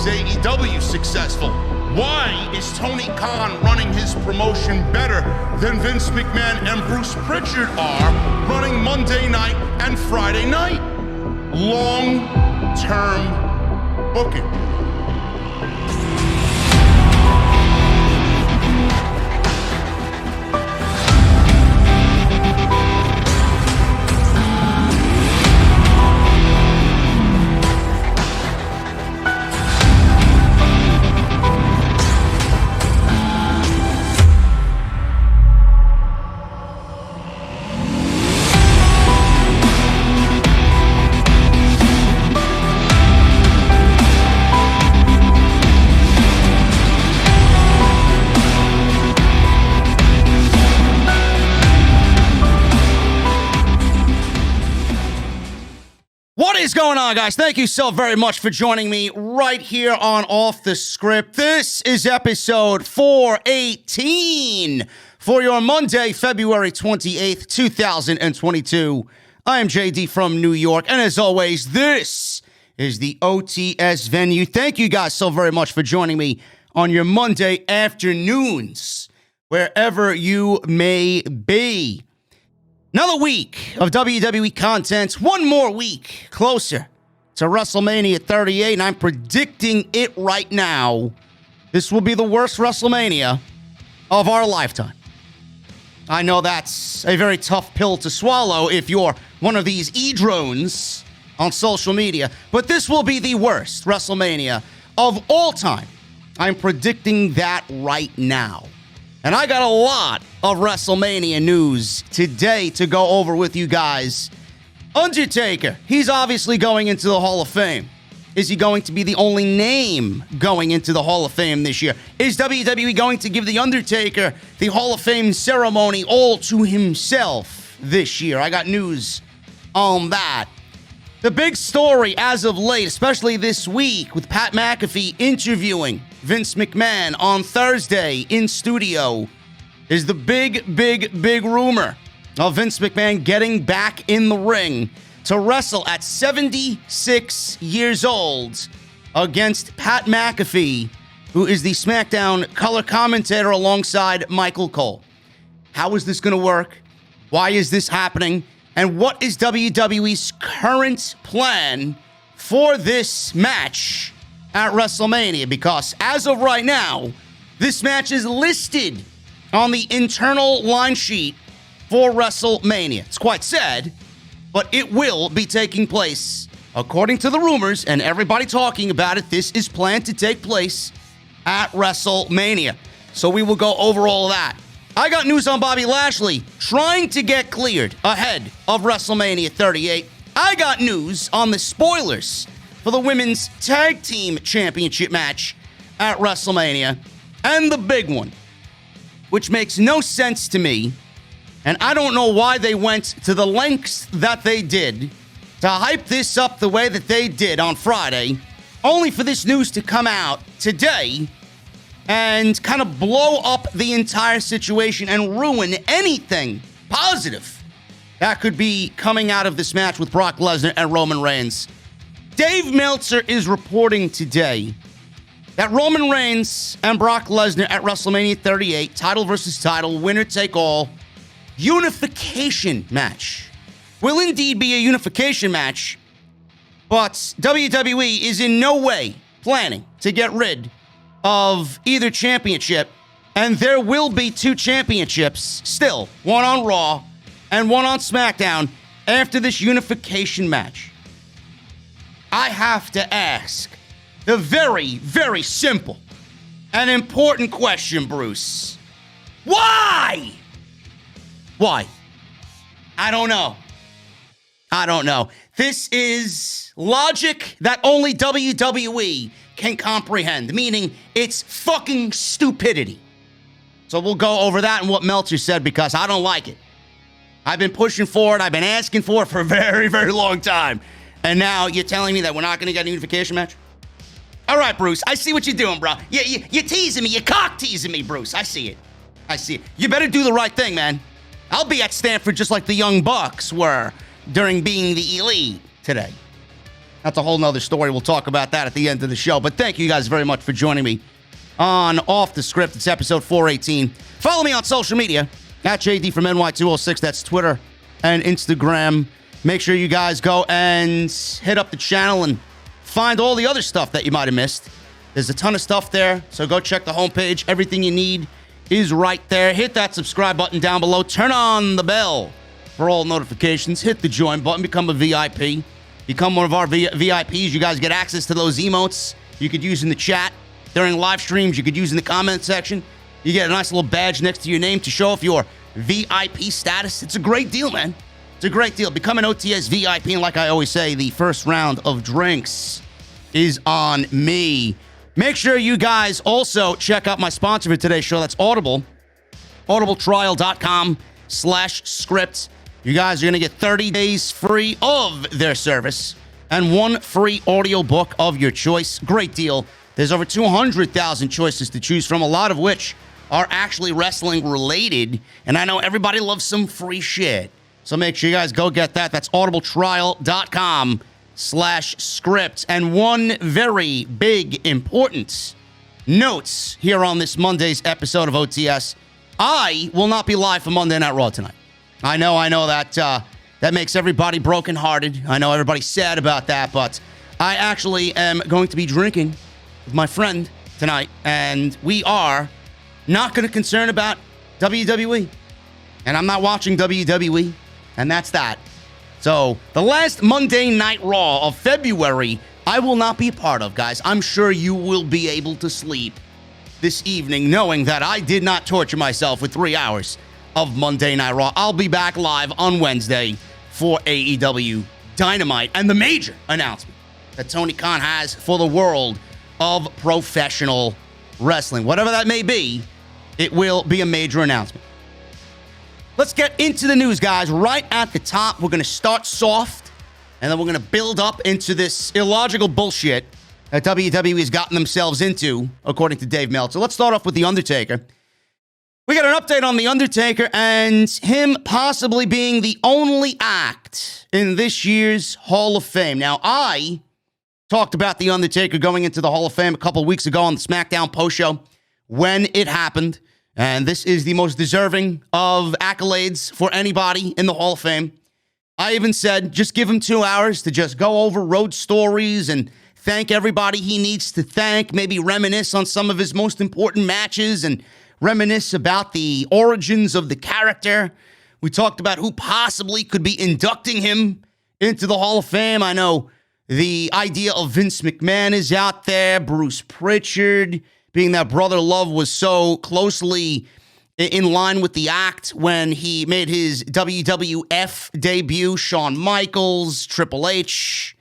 AEW successful? Why is Tony Khan running his promotion better than Vince McMahon and Bruce Pritchard are running Monday night and Friday night? Long-term booking. What is going on, guys? Thank you so very much for joining me right here on Off the Script. This is episode 418 for your Monday, February 28th, 2022. I am JD from New York, and as always, this is the OTS venue. Thank you guys so very much for joining me on your Monday afternoons, wherever you may be. Another week of WWE content, one more week closer to WrestleMania 38, and I'm predicting it right now. This will be the worst WrestleMania of our lifetime. I know that's a very tough pill to swallow if you're one of these e-drones on social media, but this will be the worst WrestleMania of all time. I'm predicting that right now. And I got a lot of WrestleMania news today to go over with you guys. Undertaker, he's obviously going into the Hall of Fame. Is he going to be the only name going into the Hall of Fame this year? Is WWE going to give the Undertaker the Hall of Fame ceremony all to himself this year? I got news on that. The big story as of late, especially this week, with Pat McAfee interviewing Vince McMahon on Thursday in studio, is the big rumor of Vince McMahon getting back in the ring to wrestle at 76 years old against Pat McAfee, who is the SmackDown color commentator alongside Michael Cole. How is this going to work? Why is this happening? And what is WWE's current plan for this match at WrestleMania? Because as of right now, this match is listed on the internal line sheet for WrestleMania. It's quite sad, but it will be taking place. According to the rumors and everybody talking about it, this is planned to take place at WrestleMania. So we will go over all of that. I got news on Bobby Lashley trying to get cleared ahead of WrestleMania 38. I got news on the spoilers for the Women's Tag Team Championship match at WrestleMania. And the big one, which makes no sense to me, and I don't know why they went to the lengths that they did to hype this up the way that they did on Friday, only for this news to come out today and kind of blow up the entire situation and ruin anything positive that could be coming out of this match with Brock Lesnar and Roman Reigns. Dave Meltzer is reporting today that Roman Reigns and Brock Lesnar at WrestleMania 38, title versus title, winner take all, unification match, will indeed be a unification match, but WWE is in no way planning to get rid of either championship, and there will be two championships still, one on Raw and one on SmackDown after this unification match. I have to ask the very, very simple and important question, Bruce. Why? Why? I don't know. This is logic that only WWE can comprehend, meaning it's fucking stupidity. So we'll go over that and what Meltzer said because I don't like it. I've been pushing for it. I've been asking for it for a very, very long time. And now you're telling me that we're not going to get a unification match? All right, Bruce, I see what you're doing, bro. You're teasing me. You're cock teasing me, Bruce. I see it. You better do the right thing, man. I'll be at Stanford just like the Young Bucks were during being the elite today. That's a whole nother story. We'll talk about that at the end of the show. But thank you guys very much for joining me on Off the Script. It's episode 418. Follow me on social media at JD from NY206. That's Twitter and Instagram. Make sure you guys go and hit up the channel and find all the other stuff that you might have missed. There's a ton of stuff there, so go check the homepage. Everything you need is right there. Hit that subscribe button down below. Turn on the bell for all notifications. Hit the join button. Become a VIP. Become one of our VIPs. You guys get access to those emotes you could use in the chat during live streams. You could use in the comment section. You get a nice little badge next to your name to show off your VIP status. It's a great deal, man. It's a great deal. Become an OTS VIP, and like I always say, the first round of drinks is on me. Make sure you guys also check out my sponsor for today's show. That's Audible. audibletrial.com/script. You guys are going to get 30 days free of their service and one free audiobook of your choice. Great deal. There's over 200,000 choices to choose from, a lot of which are actually wrestling related. And I know everybody loves some free shit. So make sure you guys go get that. That's audibletrial.com/script. And one very big, important note here on this Monday's episode of OTS. I will not be live for Monday Night Raw tonight. I know that that makes everybody brokenhearted. I know everybody's sad about that, but I actually am going to be drinking with my friend tonight, and we are not going to concern about WWE. And I'm not watching WWE. And that's that. So, the last Monday Night Raw of February, I will not be a part of, guys. I'm sure you will be able to sleep this evening knowing that I did not torture myself with 3 hours of Monday Night Raw. I'll be back live on Wednesday for AEW Dynamite and the major announcement that Tony Khan has for the world of professional wrestling. Whatever that may be, it will be a major announcement. Let's get into the news, guys. Right at the top, we're going to start soft, and then we're going to build up into this illogical bullshit that WWE has gotten themselves into, according to Dave Meltzer. Let's start off with The Undertaker. We got an update on The Undertaker and him possibly being the only act in this year's Hall of Fame. Now, I talked about The Undertaker going into the Hall of Fame a couple weeks ago on the SmackDown post show when it happened. And this is the most deserving of accolades for anybody in the Hall of Fame. I even said, just give him 2 hours to just go over road stories and thank everybody he needs to thank, maybe reminisce on some of his most important matches and reminisce about the origins of the character. We talked about who possibly could be inducting him into the Hall of Fame. I know the idea of Vince McMahon is out there, Bruce Pritchard, being that Brother Love was so closely in line with the act when he made his WWF debut, Shawn Michaels, Triple H,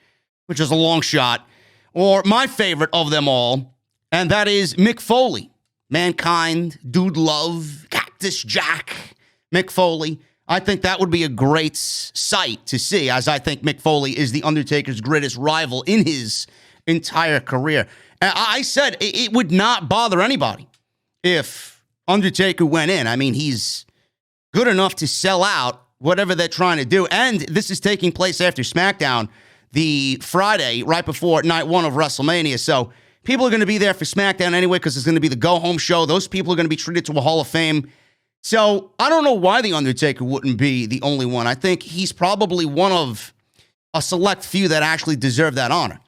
which is a long shot, or my favorite of them all, and that is Mick Foley. Mankind, Dude Love, Cactus Jack, Mick Foley. I think that would be a great sight to see, as I think Mick Foley is the Undertaker's greatest rival in his entire career. I said it would not bother anybody if Undertaker went in. I mean, he's good enough to sell out whatever they're trying to do. And this is taking place after SmackDown, the Friday right before night one of WrestleMania. So people are going to be there for SmackDown anyway because it's going to be the go-home show. Those people are going to be treated to a Hall of Fame. So I don't know why The Undertaker wouldn't be the only one. I think he's probably one of a select few that actually deserve that honor.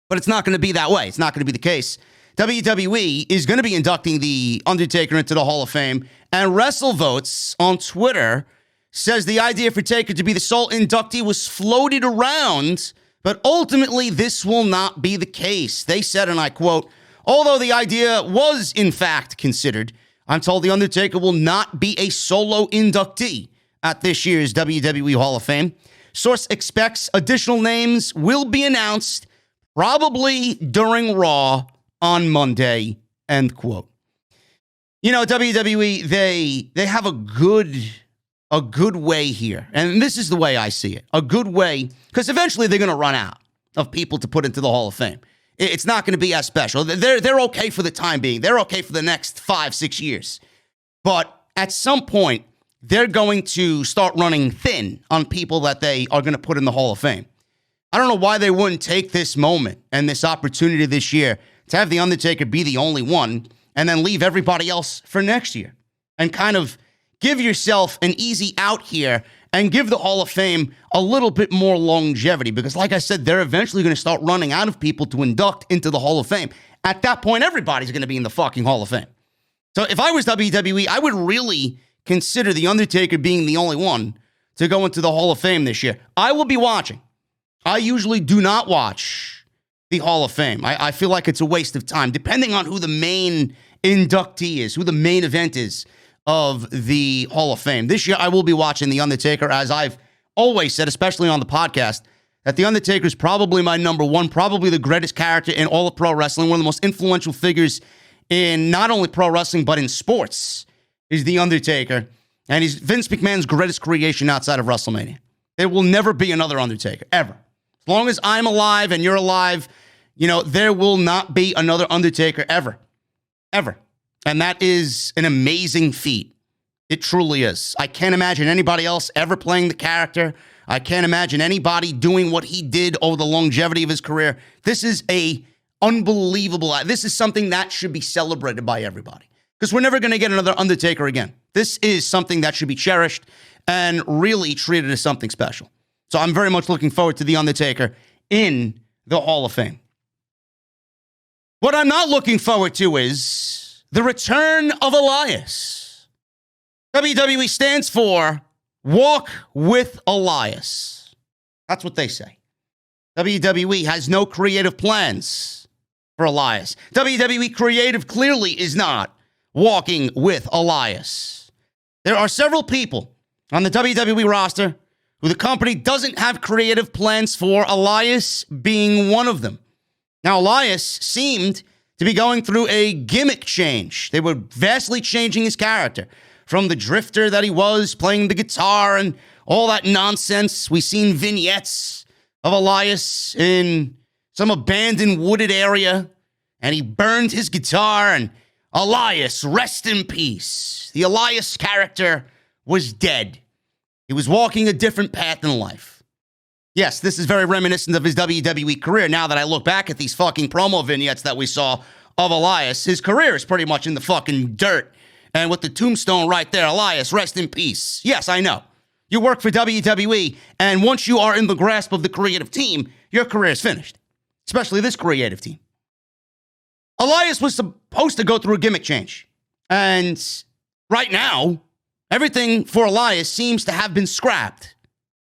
But it's not going to be that way. It's not going to be the case. WWE is going to be inducting The Undertaker into the Hall of Fame. And WrestleVotes on Twitter says the idea for Taker to be the sole inductee was floated around, but ultimately this will not be the case. They said, and I quote, although the idea was in fact considered, I'm told The Undertaker will not be a solo inductee at this year's WWE Hall of Fame. Source expects additional names will be announced probably during Raw on Monday, end quote. You know, WWE, they have a good way here. And this is the way I see it. A good way, because eventually they're going to run out of people to put into the Hall of Fame. It's not going to be as special. They're okay for the time being. They're okay for the next 5-6 years. But at some point, they're going to start running thin on people that they are going to put in the Hall of Fame. I don't know why they wouldn't take this moment and this opportunity this year to have The Undertaker be the only one and then leave everybody else for next year and kind of give yourself an easy out here and give the Hall of Fame a little bit more longevity because, like I said, they're eventually going to start running out of people to induct into the Hall of Fame. At that point, everybody's going to be in the fucking Hall of Fame. So if I was WWE, I would really consider The Undertaker being the only one to go into the Hall of Fame this year. I will be watching. I usually do not watch the Hall of Fame. I feel like it's a waste of time, depending on who the main inductee is, who the main event is of the Hall of Fame. This year, I will be watching The Undertaker, as I've always said, especially on the podcast, that The Undertaker is probably my number one, probably the greatest character in all of pro wrestling, one of the most influential figures in not only pro wrestling, but in sports, is The Undertaker. And he's Vince McMahon's greatest creation outside of WrestleMania. There will never be another Undertaker, ever. As long as I'm alive and you're alive, there will not be another Undertaker ever. Ever. And that is an amazing feat. It truly is. I can't imagine anybody else ever playing the character. I can't imagine anybody doing what he did over the longevity of his career. This is unbelievable. This is something that should be celebrated by everybody. Because we're never going to get another Undertaker again. This is something that should be cherished and really treated as something special. So I'm very much looking forward to The Undertaker in the Hall of Fame. What I'm not looking forward to is the return of Elias. WWE stands for Walk with Elias. That's what they say. WWE has no creative plans for Elias. WWE creative clearly is not walking with Elias. There are several people on the WWE roster who the company doesn't have creative plans for, Elias being one of them. Now, Elias seemed to be going through a gimmick change. They were vastly changing his character from the drifter that he was, playing the guitar and all that nonsense. We've seen vignettes of Elias in some abandoned wooded area, and he burned his guitar, and Elias, rest in peace. The Elias character was dead. He was walking a different path in life. Yes, this is very reminiscent of his WWE career. Now that I look back at these fucking promo vignettes that we saw of Elias, his career is pretty much in the fucking dirt. And with the tombstone right there, Elias, rest in peace. Yes, I know. You work for WWE, and once you are in the grasp of the creative team, your career is finished. Especially this creative team. Elias was supposed to go through a gimmick change. And right now, everything for Elias seems to have been scrapped.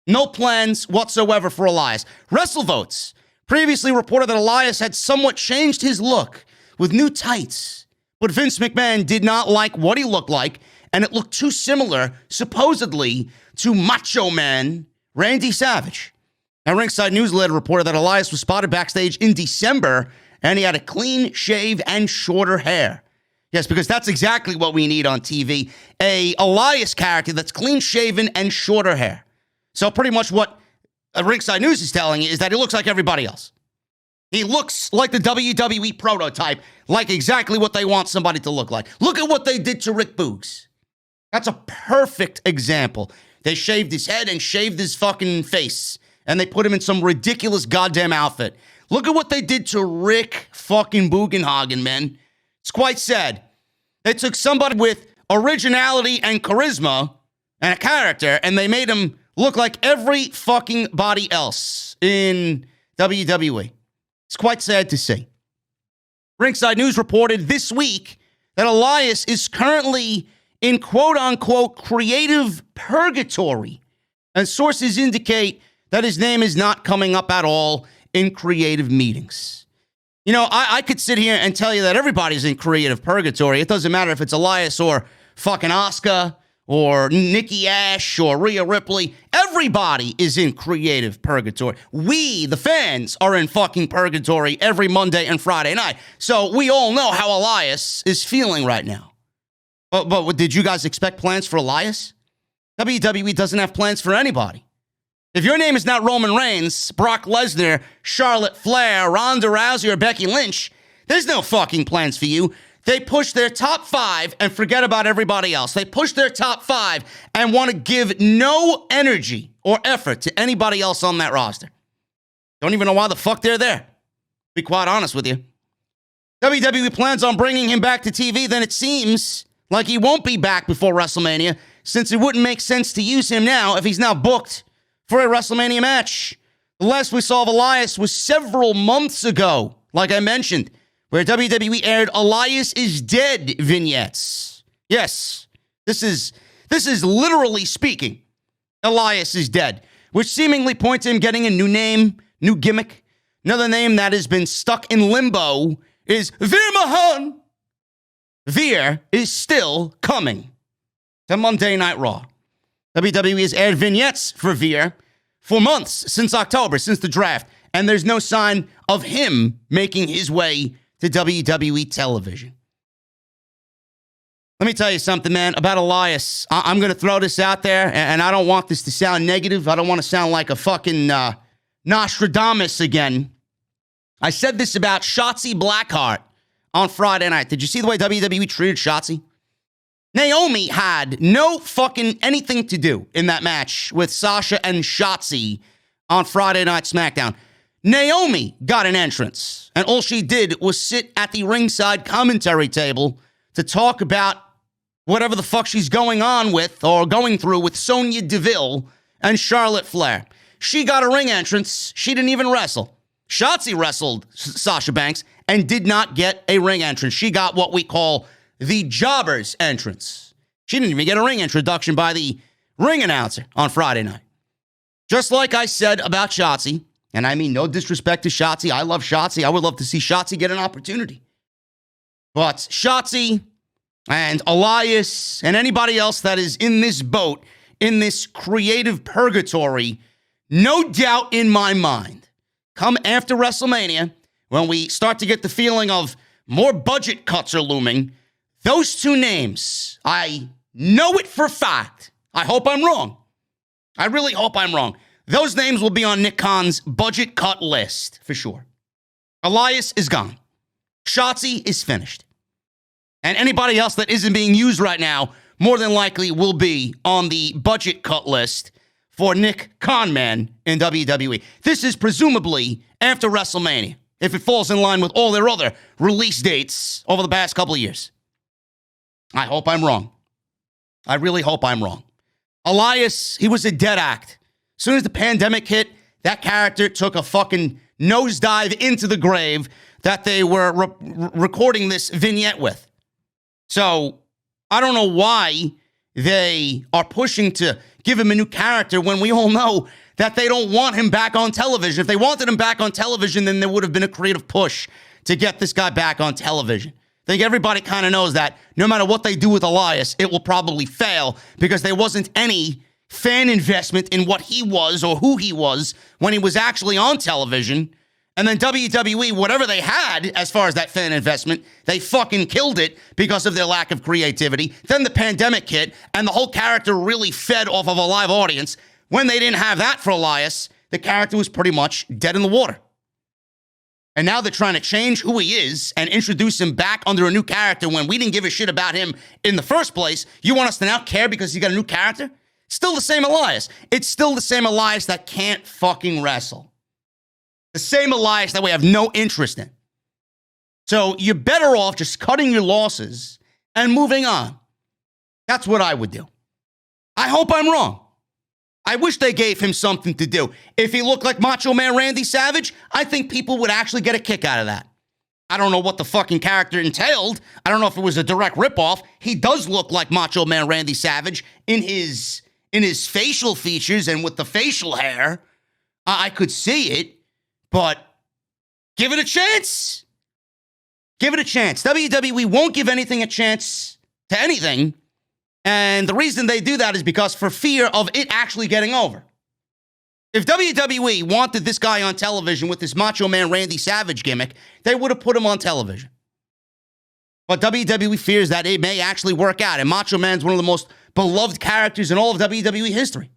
No plans whatsoever for Elias. WrestleVotes previously reported that Elias had somewhat changed his look with new tights. But Vince McMahon did not like what he looked like, and it looked too similar, supposedly, to Macho Man Randy Savage. Now, Ringside Newsletter reported that Elias was spotted backstage in December, and he had a clean shave and shorter hair. Yes, because that's exactly what we need on TV. A Elias character that's clean-shaven and shorter hair. So pretty much what Ringside News is telling you is that he looks like everybody else. He looks like the WWE prototype, like exactly what they want somebody to look like. Look at what they did to Rick Boogs. That's a perfect example. They shaved his head and shaved his fucking face, and they put him in some ridiculous goddamn outfit. Look at what they did to Rick fucking Bugenhagen, man. It's quite sad. They took somebody with originality and charisma and a character, and they made him look like every fucking body else in WWE. It's quite sad to see. Ringside News reported this week that Elias is currently in quote-unquote creative purgatory, and sources indicate that his name is not coming up at all in creative meetings. I could sit here and tell you that everybody's in creative purgatory. It doesn't matter if it's Elias or fucking Asuka or Nikki Ash or Rhea Ripley. Everybody is in creative purgatory. We, the fans, are in fucking purgatory every Monday and Friday night. So we all know how Elias is feeling right now. But did you guys expect plans for Elias? WWE doesn't have plans for anybody. If your name is not Roman Reigns, Brock Lesnar, Charlotte Flair, Ronda Rousey, or Becky Lynch, there's no fucking plans for you. They push their top 5 and forget about everybody else. They push their top 5 and want to give no energy or effort to anybody else on that roster. Don't even know why the fuck they're there. Be quite honest with you. WWE plans on bringing him back to TV, then it seems like he won't be back before WrestleMania, since it wouldn't make sense to use him now if he's now booked for a WrestleMania match. The last we saw of Elias was several months ago, like I mentioned, where WWE aired Elias is dead vignettes. Yes, this is literally speaking, Elias is dead, which seemingly points to him getting a new name, new gimmick. Another name that has been stuck in limbo is Veer Mahan. Veer is still coming to Monday Night Raw. WWE has aired vignettes for Veer for months, since October, since the draft, and there's no sign of him making his way to WWE television. Let me tell you something, man, about Elias. I'm going to throw this out there, and I don't want this to sound negative. I don't want to sound like a fucking Nostradamus again. I said this about Shotzi Blackheart on Friday night. Did you see the way WWE treated Shotzi? Naomi had no fucking anything to do in that match with Sasha and Shotzi on Friday Night SmackDown. Naomi got an entrance, and all she did was sit at the ringside commentary table to talk about whatever the fuck she's going on with or going through with Sonya Deville and Charlotte Flair. She got a ring entrance. She didn't even wrestle. Shotzi wrestled Sasha Banks and did not get a ring entrance. She got what we call the jobber's entrance. She didn't even get a ring introduction by the ring announcer on Friday night. Just like I said about Shotzi, and I mean no disrespect to Shotzi. I love Shotzi. I would love to see Shotzi get an opportunity. But Shotzi and Elias and anybody else that is in this boat, in this creative purgatory, no doubt in my mind, come after WrestleMania, when we start to get the feeling of more budget cuts are looming, those two names, I know it for a fact. I hope I'm wrong. I really hope I'm wrong. Those names will be on Nick Khan's budget cut list for sure. Elias is gone. Shotzi is finished. And anybody else that isn't being used right now more than likely will be on the budget cut list for Nick Khanman in WWE. This is presumably after WrestleMania, if it falls in line with all their other release dates over the past couple of years. I hope I'm wrong. I really hope I'm wrong. Elias, he was a dead act. As soon as the pandemic hit, that character took a fucking nosedive into the grave that they were recording this vignette with. So I don't know why they are pushing to give him a new character when we all know that they don't want him back on television. If they wanted him back on television, then there would have been a creative push to get this guy back on television. I think everybody kind of knows that no matter what they do with Elias, it will probably fail because there wasn't any fan investment in what he was or who he was when he was actually on television. And then WWE, whatever they had as far as that fan investment, they fucking killed it because of their lack of creativity. Then the pandemic hit, and the whole character really fed off of a live audience. When they didn't have that for Elias, the character was pretty much dead in the water. And now they're trying to change who he is and introduce him back under a new character when we didn't give a shit about him in the first place. You want us to now care because he got a new character? Still the same Elias. It's still the same Elias that can't fucking wrestle. The same Elias that we have no interest in. So you're better off just cutting your losses and moving on. That's what I would do. I hope I'm wrong. I wish they gave him something to do. If he looked like Macho Man Randy Savage, I think people would actually get a kick out of that. I don't know what the fucking character entailed. I don't know if it was a direct ripoff. He does look like Macho Man Randy Savage in his facial features and with the facial hair. I could see it. But give it a chance. Give it a chance. WWE won't give anything a chance to anything. And the reason they do that is because for fear of it actually getting over. If WWE wanted this guy on television with this Macho Man Randy Savage gimmick, they would have put him on television. But WWE fears that it may actually work out. And Macho Man's one of the most beloved characters in all of WWE history.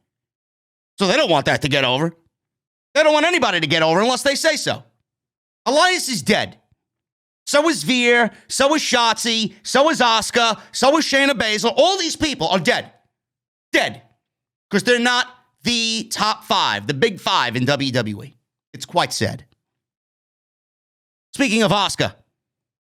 So they don't want that to get over. They don't want anybody to get over unless they say so. Elias is dead. So is Veer. So is Shotzi. So is Asuka. So is Shayna Baszler. All these people are dead. Dead. Because they're not the top five, the big five in WWE. It's quite sad. Speaking of Asuka,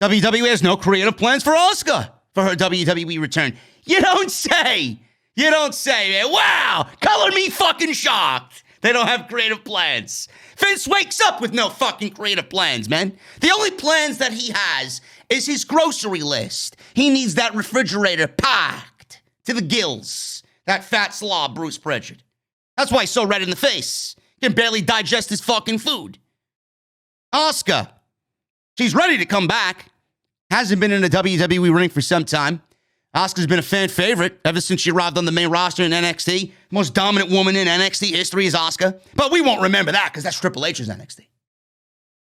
WWE has no creative plans for Asuka for her WWE return. You don't say. You don't say, man. Wow. Color me fucking shocked. They don't have creative plans. Vince wakes up with no fucking creative plans, man. The only plans that he has is his grocery list. He needs that refrigerator packed to the gills. That fat slob, Bruce Pritchard. That's why he's so red in the face. He can barely digest his fucking food. Asuka. She's ready to come back. Hasn't been in a WWE ring for some time. Asuka's been a fan favorite ever since she arrived on the main roster in NXT. Most dominant woman in NXT history is Asuka. But we won't remember that because that's Triple H's NXT.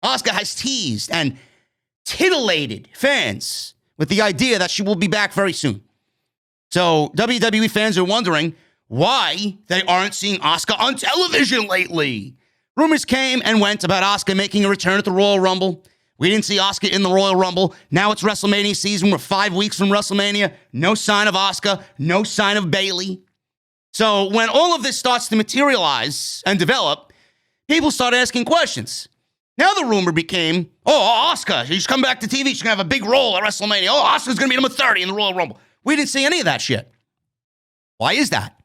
Asuka has teased and titillated fans with the idea that she will be back very soon. So WWE fans are wondering why they aren't seeing Asuka on television lately. Rumors came and went about Asuka making a return at the Royal Rumble. We didn't see Asuka in the Royal Rumble. Now it's WrestleMania season. We're 5 weeks from WrestleMania. No sign of Asuka. No sign of Bayley. So when all of this starts to materialize and develop, people start asking questions. Now the rumor became, Asuka, she's come back to TV. She's going to have a big role at WrestleMania. Asuka's going to be number 30 in the Royal Rumble. We didn't see any of that shit. Why is that?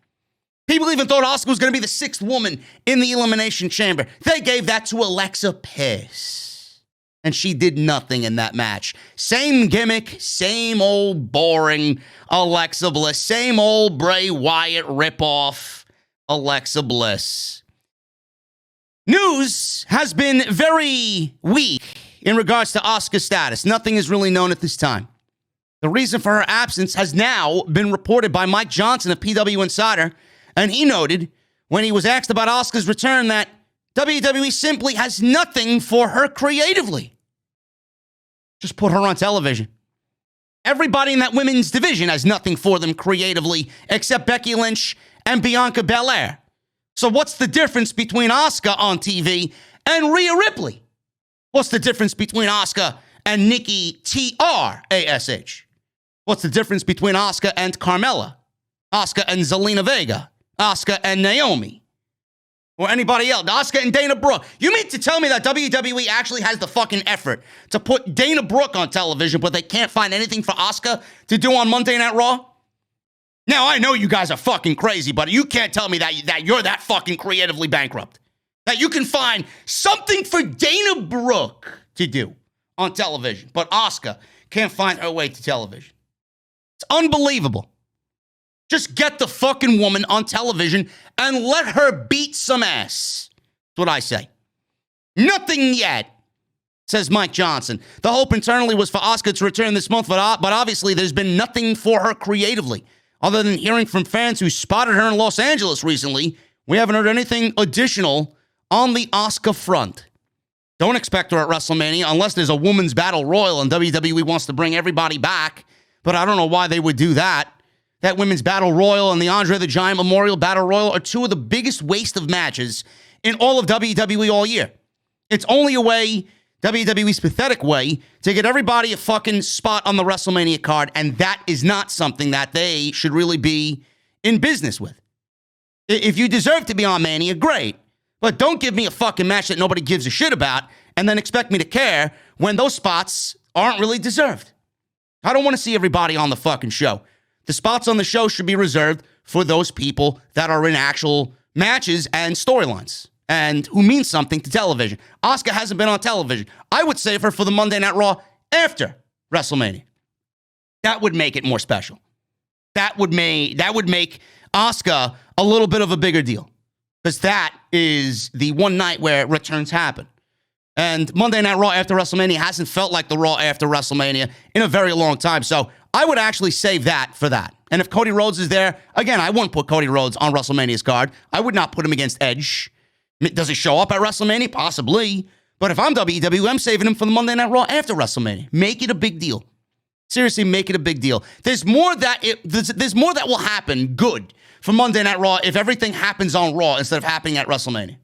People even thought Asuka was going to be the 6th woman in the Elimination Chamber. They gave that to Alexa Bliss. And she did nothing in that match. Same gimmick, same old boring Alexa Bliss, same old Bray Wyatt ripoff Alexa Bliss. News has been very weak in regards to Asuka's status. Nothing is really known at this time. The reason for her absence has now been reported by Mike Johnson of PW Insider, and he noted when he was asked about Asuka's return that WWE simply has nothing for her creatively. Just put her on television. Everybody in that women's division has nothing for them creatively except Becky Lynch and Bianca Belair. So what's the difference between Asuka on TV and Rhea Ripley? What's the difference between Asuka and Nikki TRASH? What's the difference between Asuka and Carmella? Asuka and Zelina Vega? Asuka and Naomi? Or anybody else? Asuka and Dana Brooke. You mean to tell me that WWE actually has the fucking effort to put Dana Brooke on television, but they can't find anything for Asuka to do on Monday Night Raw? Now, I know you guys are fucking crazy, but you can't tell me that you're that fucking creatively bankrupt. That you can find something for Dana Brooke to do on television, but Asuka can't find her way to television. It's unbelievable. Just get the fucking woman on television and let her beat some ass. That's what I say. Nothing yet, says Mike Johnson. The hope internally was for Asuka to return this month, but obviously there's been nothing for her creatively. Other than hearing from fans who spotted her in Los Angeles recently, we haven't heard anything additional on the Asuka front. Don't expect her at WrestleMania unless there's a women's battle royal and WWE wants to bring everybody back. But I don't know why they would do that. That Women's Battle Royal and the Andre the Giant Memorial Battle Royal are two of the biggest waste of matches in all of WWE all year. It's only a way, WWE's pathetic way, to get everybody a fucking spot on the WrestleMania card, and that is not something that they should really be in business with. If you deserve to be on Mania, great. But don't give me a fucking match that nobody gives a shit about and then expect me to care when those spots aren't really deserved. I don't want to see everybody on the fucking show. The spots on the show should be reserved for those people that are in actual matches and storylines and who mean something to television. Asuka hasn't been on television. I would save her for the Monday Night Raw after WrestleMania. That would make it more special. That would make Asuka a little bit of a bigger deal because that is the one night where returns happen. And Monday Night Raw after WrestleMania hasn't felt like the Raw after WrestleMania in a very long time. So I would actually save that for that. And if Cody Rhodes is there, again, I wouldn't put Cody Rhodes on WrestleMania's card. I would not put him against Edge. Does he show up at WrestleMania? Possibly. But if I'm WWE, I'm saving him for the Monday Night Raw after WrestleMania. Make it a big deal. Seriously, make it a big deal. There's more that will happen good for Monday Night Raw if everything happens on Raw instead of happening at WrestleMania.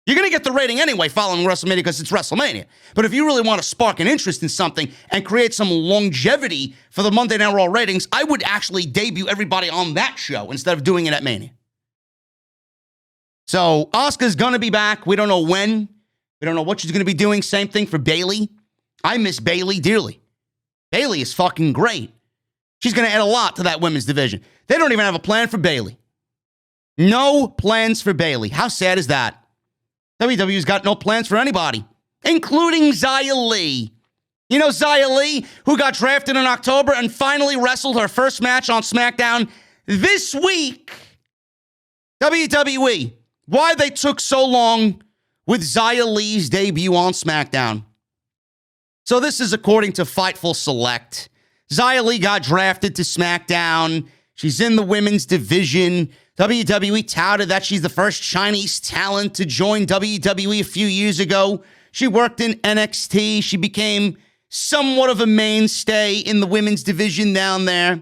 You're going to get the rating anyway following WrestleMania because it's WrestleMania. But if you really want to spark an interest in something and create some longevity for the Monday Night Raw ratings, I would actually debut everybody on that show instead of doing it at Mania. So Asuka's going to be back. We don't know when. We don't know what she's going to be doing. Same thing for Bayley. I miss Bayley dearly. Bayley is fucking great. She's going to add a lot to that women's division. They don't even have a plan for Bayley. No plans for Bayley. How sad is that? WWE's got no plans for anybody, including Zaya Lee. You know Zaya Lee, who got drafted in October and finally wrestled her first match on SmackDown this week. WWE, why they took so long with Zaya Lee's debut on SmackDown. So this is according to Fightful Select. Zaya Lee got drafted to SmackDown. She's in the women's division. WWE touted that she's the first Chinese talent to join WWE a few years ago. She worked in NXT. She became somewhat of a mainstay in the women's division down there.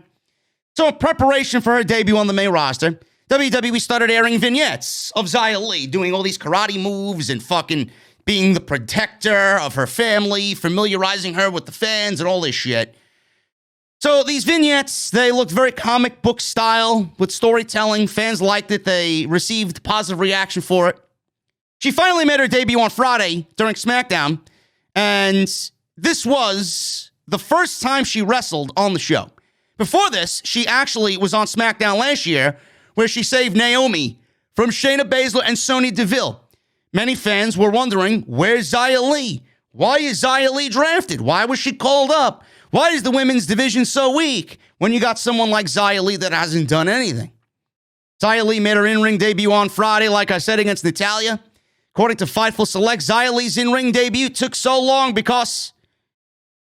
So in preparation for her debut on the main roster, WWE started airing vignettes of Zaya Lee doing all these karate moves and fucking being the protector of her family, familiarizing her with the fans and all this shit. So these vignettes, they looked very comic book style with storytelling. Fans liked it. They received positive reaction for it. She finally made her debut on Friday during SmackDown, and this was the first time she wrestled on the show. Before this, she actually was on SmackDown last year, where she saved Naomi from Shayna Baszler and Sonya Deville. Many fans were wondering, where's Zaya Lee? Why is Zaya Lee drafted? Why was she called up? Why is the women's division so weak when you got someone like Zaya Lee that hasn't done anything? Zaya Lee made her in-ring debut on Friday, like I said, against Natalya. According to Fightful Select, Zaya Lee's in-ring debut took so long because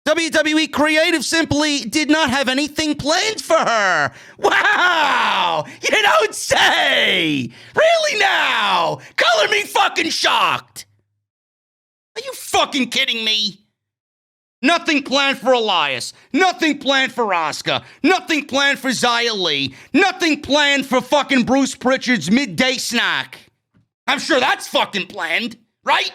WWE Creative simply did not have anything planned for her. Wow! You don't say! Really now? Color me fucking shocked! Are you fucking kidding me? Nothing planned for Elias. Nothing planned for Asuka. Nothing planned for Zaya Lee. Nothing planned for fucking Bruce Pritchard's midday snack. I'm sure that's fucking planned, right?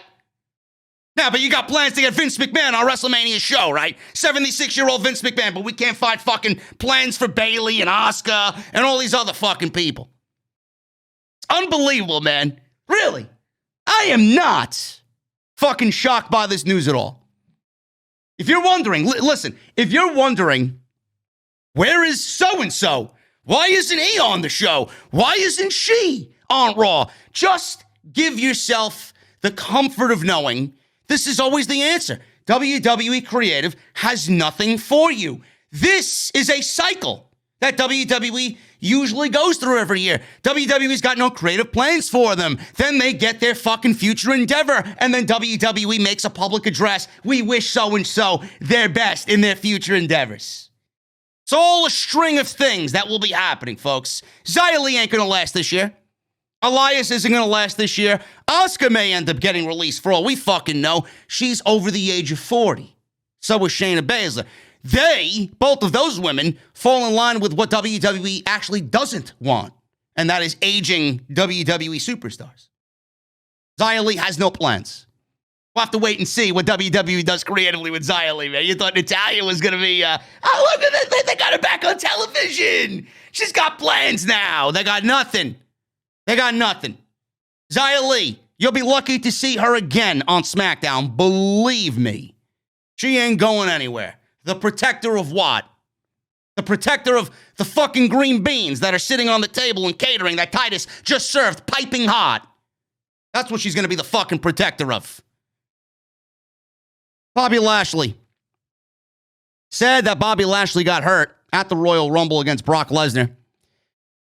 Now, but you got plans to get Vince McMahon on WrestleMania show, right? 76-year-old Vince McMahon, but we can't find fucking plans for Bayley and Asuka and all these other fucking people. It's unbelievable, man. Really. I am not fucking shocked by this news at all. If you're wondering, listen, if you're wondering, where is so-and-so? Why isn't he on the show? Why isn't she on Raw? Just give yourself the comfort of knowing this is always the answer. WWE Creative has nothing for you. This is a cycle that WWE usually goes through every year. WWE's got no creative plans for them. Then they get their fucking future endeavor, and then WWE makes a public address. We wish so-and-so their best in their future endeavors. It's all a string of things that will be happening, folks. Zaya Lee ain't gonna last this year. Elias isn't going to last this year. Asuka may end up getting released for all we fucking know. She's over the age of 40. So is Shayna Baszler. Both of those women, fall in line with what WWE actually doesn't want, and that is aging WWE superstars. Zaya Lee has no plans. We'll have to wait and see what WWE does creatively with Zaya Lee, man. You thought Natalya was going to be, oh, look at this. They got her back on television. She's got plans now. They got nothing. Zaya Lee, you'll be lucky to see her again on SmackDown. Believe me. She ain't going anywhere. The protector of what? The protector of the fucking green beans that are sitting on the table and catering that Titus just served piping hot. That's what she's going to be the fucking protector of. Bobby Lashley. Said that Bobby Lashley got hurt at the Royal Rumble against Brock Lesnar.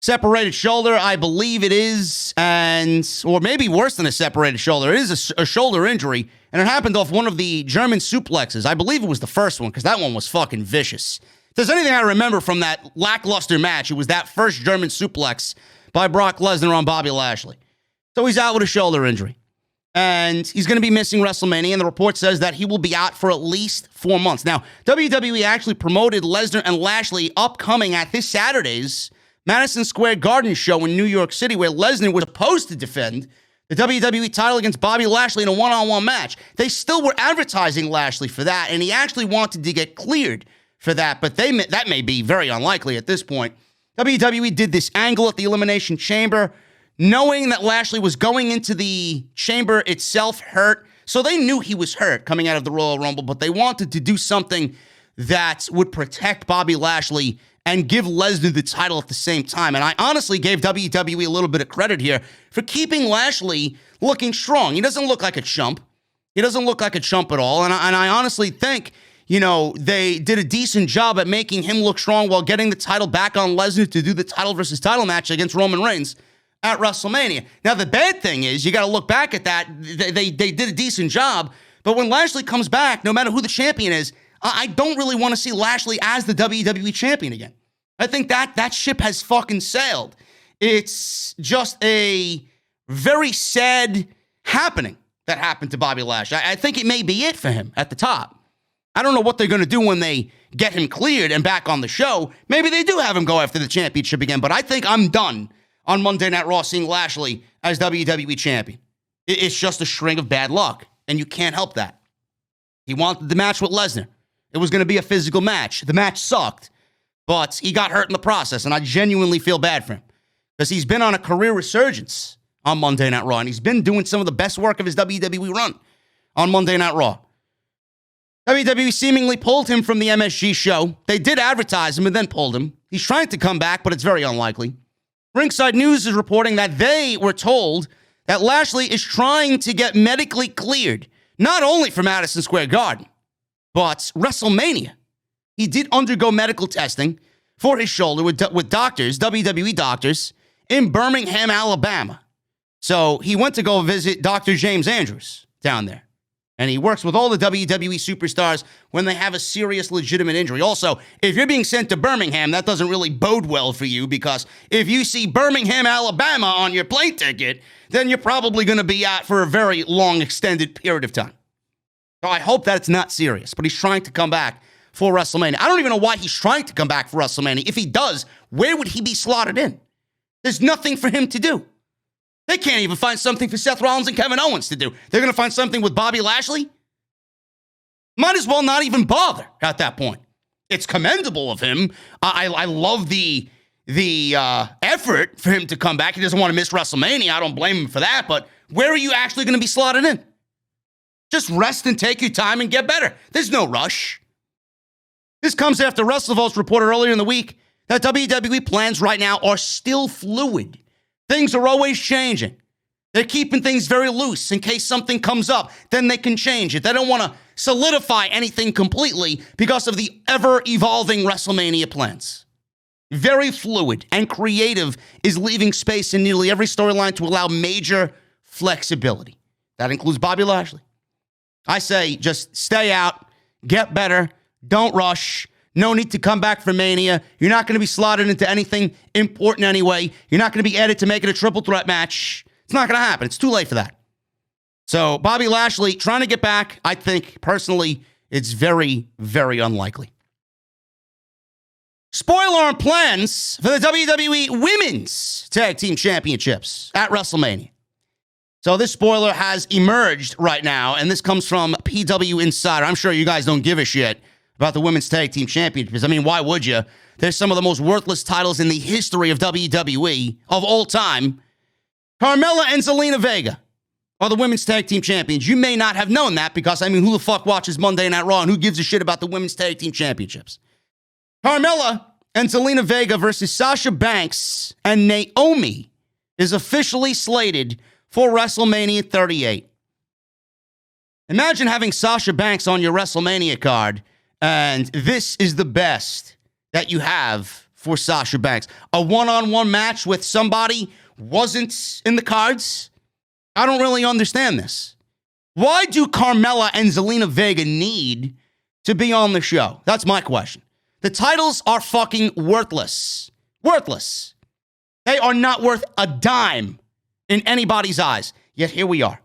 Separated shoulder, I believe it is, or maybe worse than a separated shoulder. It is a shoulder injury, and it happened off one of the German suplexes. I believe it was the first one, because that one was fucking vicious. If there's anything I remember from that lackluster match, it was that first German suplex by Brock Lesnar on Bobby Lashley. So he's out with a shoulder injury, and he's going to be missing WrestleMania, and the report says that he will be out for at least 4 months. Now, WWE actually promoted Lesnar and Lashley upcoming at this Saturday's Madison Square Garden show in New York City, where Lesnar was supposed to defend the WWE title against Bobby Lashley in a one-on-one match. They still were advertising Lashley for that, and he actually wanted to get cleared for that, but that may be very unlikely at this point. WWE did this angle at the Elimination Chamber knowing that Lashley was going into the chamber itself hurt. So they knew he was hurt coming out of the Royal Rumble, but they wanted to do something that would protect Bobby Lashley and give Lesnar the title at the same time. And I honestly gave WWE a little bit of credit here for keeping Lashley looking strong. He doesn't look like a chump. He doesn't look like a chump at all. And I honestly think, they did a decent job at making him look strong while getting the title back on Lesnar to do the title versus title match against Roman Reigns at WrestleMania. Now, the bad thing is, you got to look back at that. They did a decent job. But when Lashley comes back, no matter who the champion is, I don't really want to see Lashley as the WWE champion again. I think that ship has fucking sailed. It's just a very sad happening that happened to Bobby Lashley. I think it may be it for him at the top. I don't know what they're going to do when they get him cleared and back on the show. Maybe they do have him go after the championship again, but I think I'm done on Monday Night Raw seeing Lashley as WWE champion. It's just a string of bad luck, and you can't help that. He wanted the match with Lesnar. It was going to be a physical match. The match sucked, but he got hurt in the process, and I genuinely feel bad for him because he's been on a career resurgence on Monday Night Raw, and he's been doing some of the best work of his WWE run on Monday Night Raw. WWE seemingly pulled him from the MSG show. They did advertise him and then pulled him. He's trying to come back, but it's very unlikely. Ringside News is reporting that they were told that Lashley is trying to get medically cleared, not only for Madison Square Garden, but WrestleMania. He did undergo medical testing for his shoulder with doctors, WWE doctors, in Birmingham, Alabama. So he went to go visit Dr. James Andrews down there. And he works with all the WWE superstars when they have a serious, legitimate injury. Also, if you're being sent to Birmingham, that doesn't really bode well for you because if you see Birmingham, Alabama on your plane ticket, then you're probably going to be out for a very long, extended period of time. So I hope that it's not serious, but he's trying to come back for WrestleMania. I don't even know why he's trying to come back for WrestleMania. If he does, where would he be slotted in? There's nothing for him to do. They can't even find something for Seth Rollins and Kevin Owens to do. They're going to find something with Bobby Lashley? Might as well not even bother at that point. It's commendable of him. I love the effort for him to come back. He doesn't want to miss WrestleMania. I don't blame him for that. But where are you actually going to be slotted in? Just rest and take your time and get better. There's no rush. This comes after WrestleVotes reported earlier in the week that WWE plans right now are still fluid. Things are always changing. They're keeping things very loose in case something comes up. Then they can change it. They don't want to solidify anything completely because of the ever-evolving WrestleMania plans. Very fluid and creative is leaving space in nearly every storyline to allow major flexibility. That includes Bobby Lashley. I say just stay out, get better, don't rush. No need to come back for Mania. You're not going to be slotted into anything important anyway. You're not going to be added to make it a triple threat match. It's not going to happen. It's too late for that. So Bobby Lashley trying to get back, I think, personally, it's very, very unlikely. Spoiler on plans for the WWE Women's Tag Team Championships at WrestleMania. So this spoiler has emerged right now, and this comes from PW Insider. I'm sure you guys don't give a shit about the Women's Tag Team Championships. I mean, why would you? They're some of the most worthless titles in the history of WWE of all time. Carmella and Zelina Vega are the Women's Tag Team Champions. You may not have known that because, I mean, who the fuck watches Monday Night Raw and who gives a shit about the Women's Tag Team Championships? Carmella and Zelina Vega versus Sasha Banks and Naomi is officially slated for WrestleMania 38. Imagine having Sasha Banks on your WrestleMania card, and this is the best that you have for Sasha Banks. A one-on-one match with somebody wasn't in the cards? I don't really understand this. Why do Carmella and Zelina Vega need to be on the show? That's my question. The titles are fucking worthless. Worthless. They are not worth a dime in anybody's eyes. Yet here we are.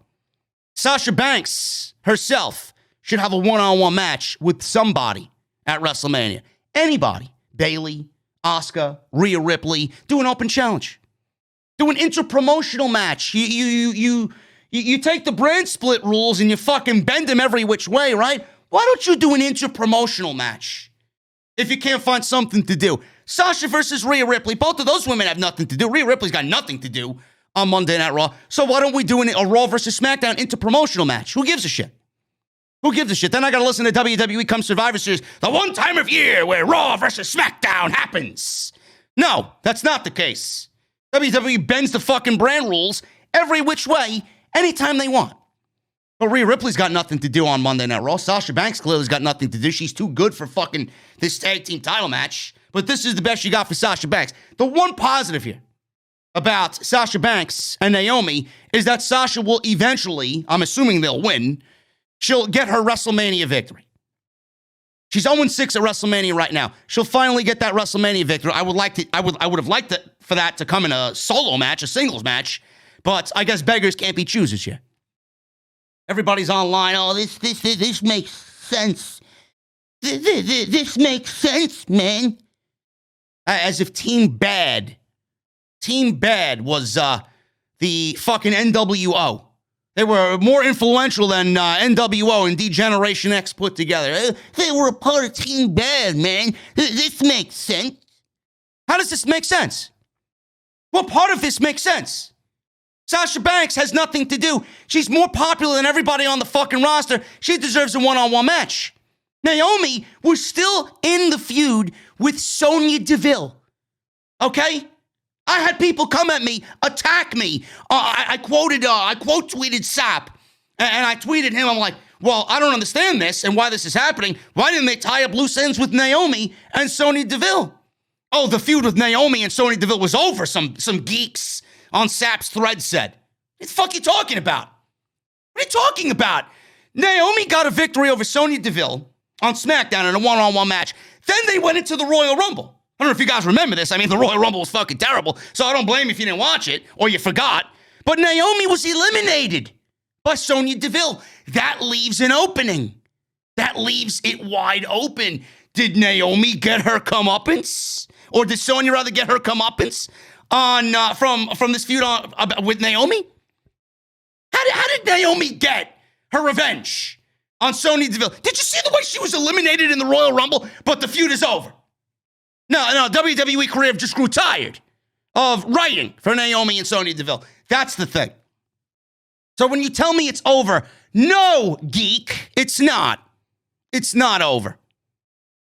Sasha Banks herself should have a one-on-one match with somebody at WrestleMania. Anybody. Bayley, Asuka, Rhea Ripley. Do an open challenge. Do an interpromotional match. You take the brand split rules and you fucking bend them every which way, right? Why don't you do an interpromotional match if you can't find something to do? Sasha versus Rhea Ripley. Both of those women have nothing to do. Rhea Ripley's got nothing to do on Monday Night Raw. So why don't we do a Raw versus SmackDown interpromotional match? Who gives a shit? Who gives a shit? Then I gotta listen to WWE Come Survivor Series, the one time of year where Raw versus SmackDown happens. No, that's not the case. WWE bends the fucking brand rules every which way, anytime they want. But Rhea Ripley's got nothing to do on Monday Night Raw. Sasha Banks clearly's got nothing to do. She's too good for fucking this tag team title match. But this is the best you got for Sasha Banks. The one positive here about Sasha Banks and Naomi is that Sasha will eventually, I'm assuming they'll win, she'll get her WrestleMania victory. She's 0-6 at WrestleMania right now. She'll finally get that WrestleMania victory. I would have liked it for that to come in a solo match, a singles match, but I guess beggars can't be choosers here. Everybody's online. Oh, this makes sense. This makes sense, man. As if Team Bad was the fucking NWO. They were more influential than NWO and D-Generation X put together. They were a part of Team Bad, man. This makes sense. How does this make sense? What part of this makes sense? Sasha Banks has nothing to do. She's more popular than everybody on the fucking roster. She deserves a one-on-one match. Naomi was still in the feud with Sonya Deville. Okay? I had people come at me, attack me. I quote tweeted Sap, and I tweeted him. I'm like, well, I don't understand this and why this is happening. Why didn't they tie up loose ends with Naomi and Sonya Deville? Oh, the feud with Naomi and Sonya Deville was over, some geeks on Sap's thread said. What the fuck are you talking about? What are you talking about? Naomi got a victory over Sonya Deville on SmackDown in a one-on-one match. Then they went into the Royal Rumble. I don't know if you guys remember this. I mean, the Royal Rumble was fucking terrible, so I don't blame you if you didn't watch it or you forgot. But Naomi was eliminated by Sonya Deville. That leaves an opening. That leaves it wide open. Did Naomi get her comeuppance? Or did Sonya rather get her comeuppance on from this feud with Naomi? How did Naomi get her revenge on Sonya Deville? Did you see the way she was eliminated in the Royal Rumble, but the feud is over? No, WWE career just grew tired of writing for Naomi and Sonya Deville. That's the thing. So when you tell me it's over, no, geek, it's not. It's not over.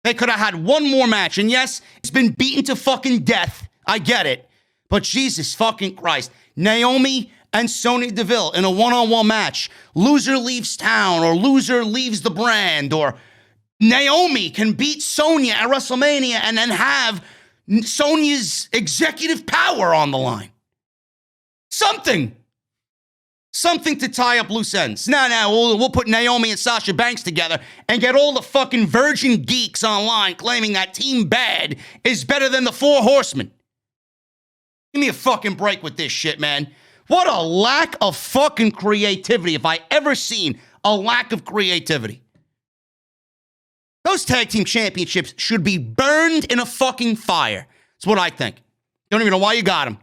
They could have had one more match, and yes, it's been beaten to fucking death. I get it. But Jesus fucking Christ, Naomi and Sonya Deville in a one-on-one match. Loser leaves town, or loser leaves the brand, or Naomi can beat Sonya at WrestleMania and then have Sonya's executive power on the line. Something to tie up loose ends. No, we'll put Naomi and Sasha Banks together and get all the fucking virgin geeks online claiming that Team Bad is better than the Four Horsemen. Give me a fucking break with this shit, man. What a lack of fucking creativity, if I ever seen a lack of creativity. Those tag team championships should be burned in a fucking fire. That's what I think. Don't even know why you got them.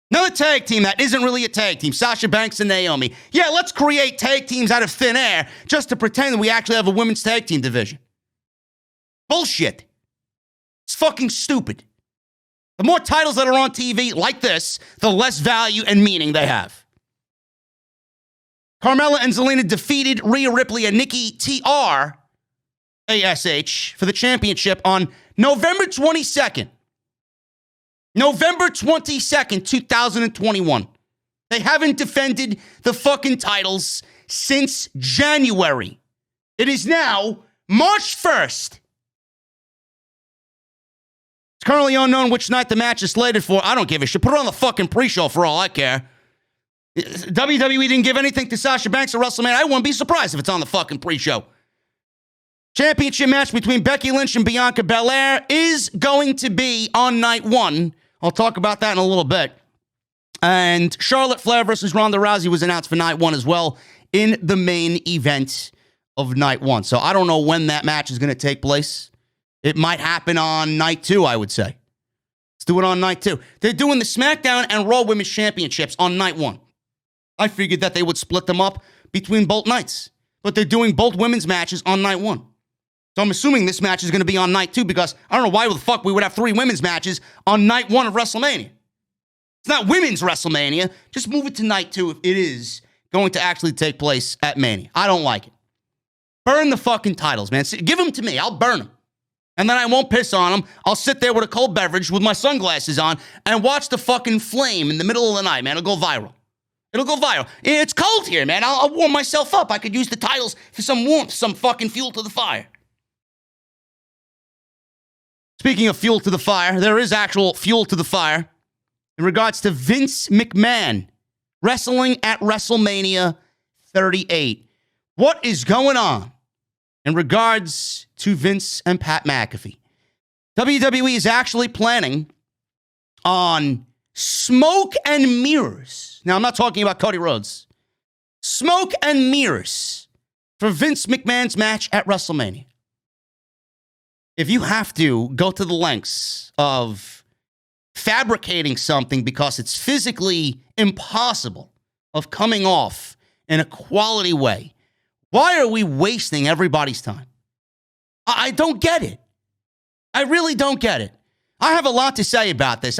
Another tag team that isn't really a tag team, Sasha Banks and Naomi. Yeah, let's create tag teams out of thin air just to pretend that we actually have a women's tag team division. Bullshit. It's fucking stupid. The more titles that are on TV like this, the less value and meaning they have. Carmella and Zelina defeated Rhea Ripley and Nikki T.R. ASH for the championship on November 22nd. November 22nd, 2021. They haven't defended the fucking titles since January. It is now March 1st. It's currently unknown which night the match is slated for. I don't give a shit. Put it on the fucking pre-show for all I care. WWE didn't give anything to Sasha Banks at WrestleMania. I wouldn't be surprised if it's on the fucking pre-show. Championship match between Becky Lynch and Bianca Belair is going to be on night one. I'll talk about that in a little bit. And Charlotte Flair versus Ronda Rousey was announced for night one as well in the main event of night one. So I don't know when that match is going to take place. It might happen on night two, I would say. Let's do it on night two. They're doing the SmackDown and Raw Women's Championships on night one. I figured that they would split them up between both nights. But they're doing both women's matches on night one. So I'm assuming this match is going to be on night two because I don't know why the fuck we would have three women's matches on night one of WrestleMania. It's not women's WrestleMania. Just move it to night 2 if it is going to actually take place at Mania. I don't like it. Burn the fucking titles, man. Give them to me. I'll burn them. And then I won't piss on them. I'll sit there with a cold beverage with my sunglasses on and watch the fucking flame in the middle of the night, man. It'll go viral. It'll go viral. It's cold here, man. I'll warm myself up. I could use the titles for some warmth, some fucking fuel to the fire. Speaking of fuel to the fire, there is actual fuel to the fire in regards to Vince McMahon wrestling at WrestleMania 38. What is going on in regards to Vince and Pat McAfee? WWE is actually planning on smoke and mirrors. Now, I'm not talking about Cody Rhodes. Smoke and mirrors for Vince McMahon's match at WrestleMania. If you have to go to the lengths of fabricating something because it's physically impossible of coming off in a quality way, why are we wasting everybody's time? I don't get it. I really don't get it. I have a lot to say about this.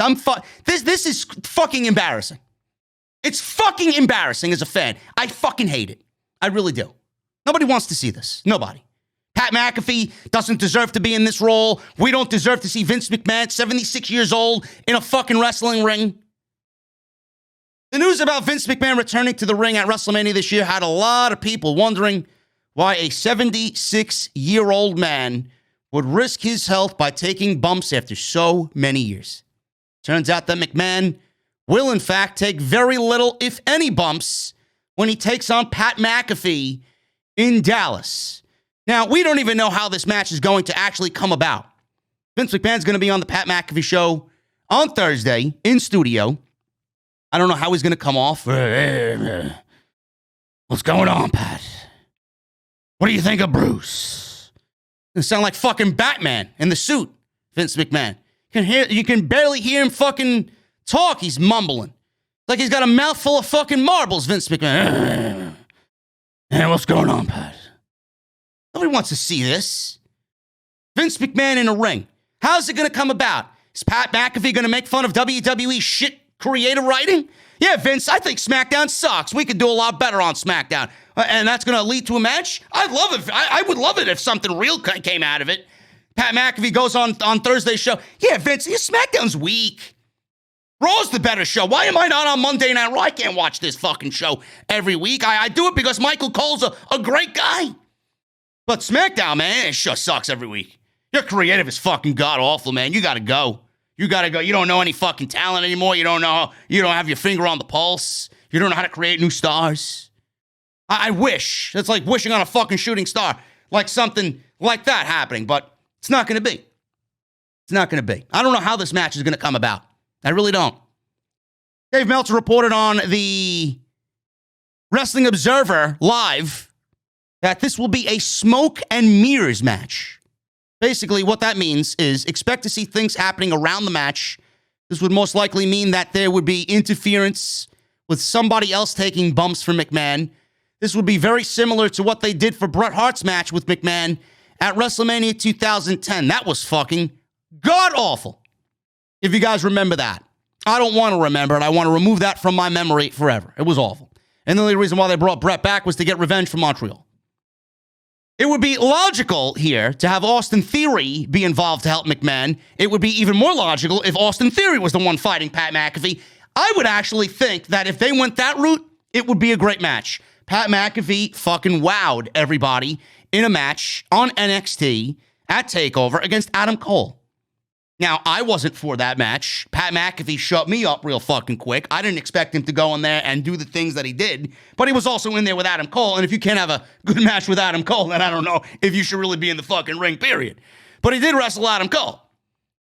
This is fucking embarrassing. It's fucking embarrassing as a fan. I fucking hate it. I really do. Nobody wants to see this. Nobody. Pat McAfee doesn't deserve to be in this role. We don't deserve to see Vince McMahon, 76 years old, in a fucking wrestling ring. The news about Vince McMahon returning to the ring at WrestleMania this year had a lot of people wondering why a 76-year-old man would risk his health by taking bumps after so many years. Turns out that McMahon will, in fact, take very little, if any, bumps when he takes on Pat McAfee in Dallas. Now, we don't even know how this match is going to actually come about. Vince McMahon's going to be on the Pat McAfee show on Thursday in studio. I don't know how he's going to come off. What's going on, Pat? What do you think of Bruce? You sound like fucking Batman in the suit, Vince McMahon. You can barely hear him fucking talk. He's mumbling. Like he's got a mouthful of fucking marbles, Vince McMahon. Hey, what's going on, Pat? Nobody wants to see this. Vince McMahon in a ring. How's it going to come about? Is Pat McAfee going to make fun of WWE shit creative writing? Yeah, Vince, I think SmackDown sucks. We could do a lot better on SmackDown. And that's going to lead to a match? I'd love it. I would love it if something real came out of it. Pat McAfee goes on Thursday's show. Yeah, Vince, SmackDown's weak. Raw's the better show. Why am I not on Monday Night Raw? I can't watch this fucking show every week. I do it because Michael Cole's a great guy. But SmackDown, man, it sure sucks every week. Your creative is fucking god-awful, man. You gotta go. You gotta go. You don't know any fucking talent anymore. You don't have your finger on the pulse. You don't know how to create new stars. I wish. It's like wishing on a fucking shooting star. Like something like that happening, but it's not gonna be. It's not gonna be. I don't know how this match is gonna come about. I really don't. Dave Meltzer reported on the Wrestling Observer Live that this will be a smoke and mirrors match. Basically, what that means is expect to see things happening around the match. This would most likely mean that there would be interference with somebody else taking bumps for McMahon. This would be very similar to what they did for Bret Hart's match with McMahon at WrestleMania 2010. That was fucking god-awful. If you guys remember that. I don't want to remember it. I want to remove that from my memory forever. It was awful. And the only reason why they brought Bret back was to get revenge from Montreal. It would be logical here to have Austin Theory be involved to help McMahon. It would be even more logical if Austin Theory was the one fighting Pat McAfee. I would actually think that if they went that route, it would be a great match. Pat McAfee fucking wowed everybody in a match on NXT at TakeOver against Adam Cole. Now, I wasn't for that match. Pat McAfee shut me up real fucking quick. I didn't expect him to go in there and do the things that he did, but he was also in there with Adam Cole, and if you can't have a good match with Adam Cole, then I don't know if you should really be in the fucking ring, period. But he did wrestle Adam Cole.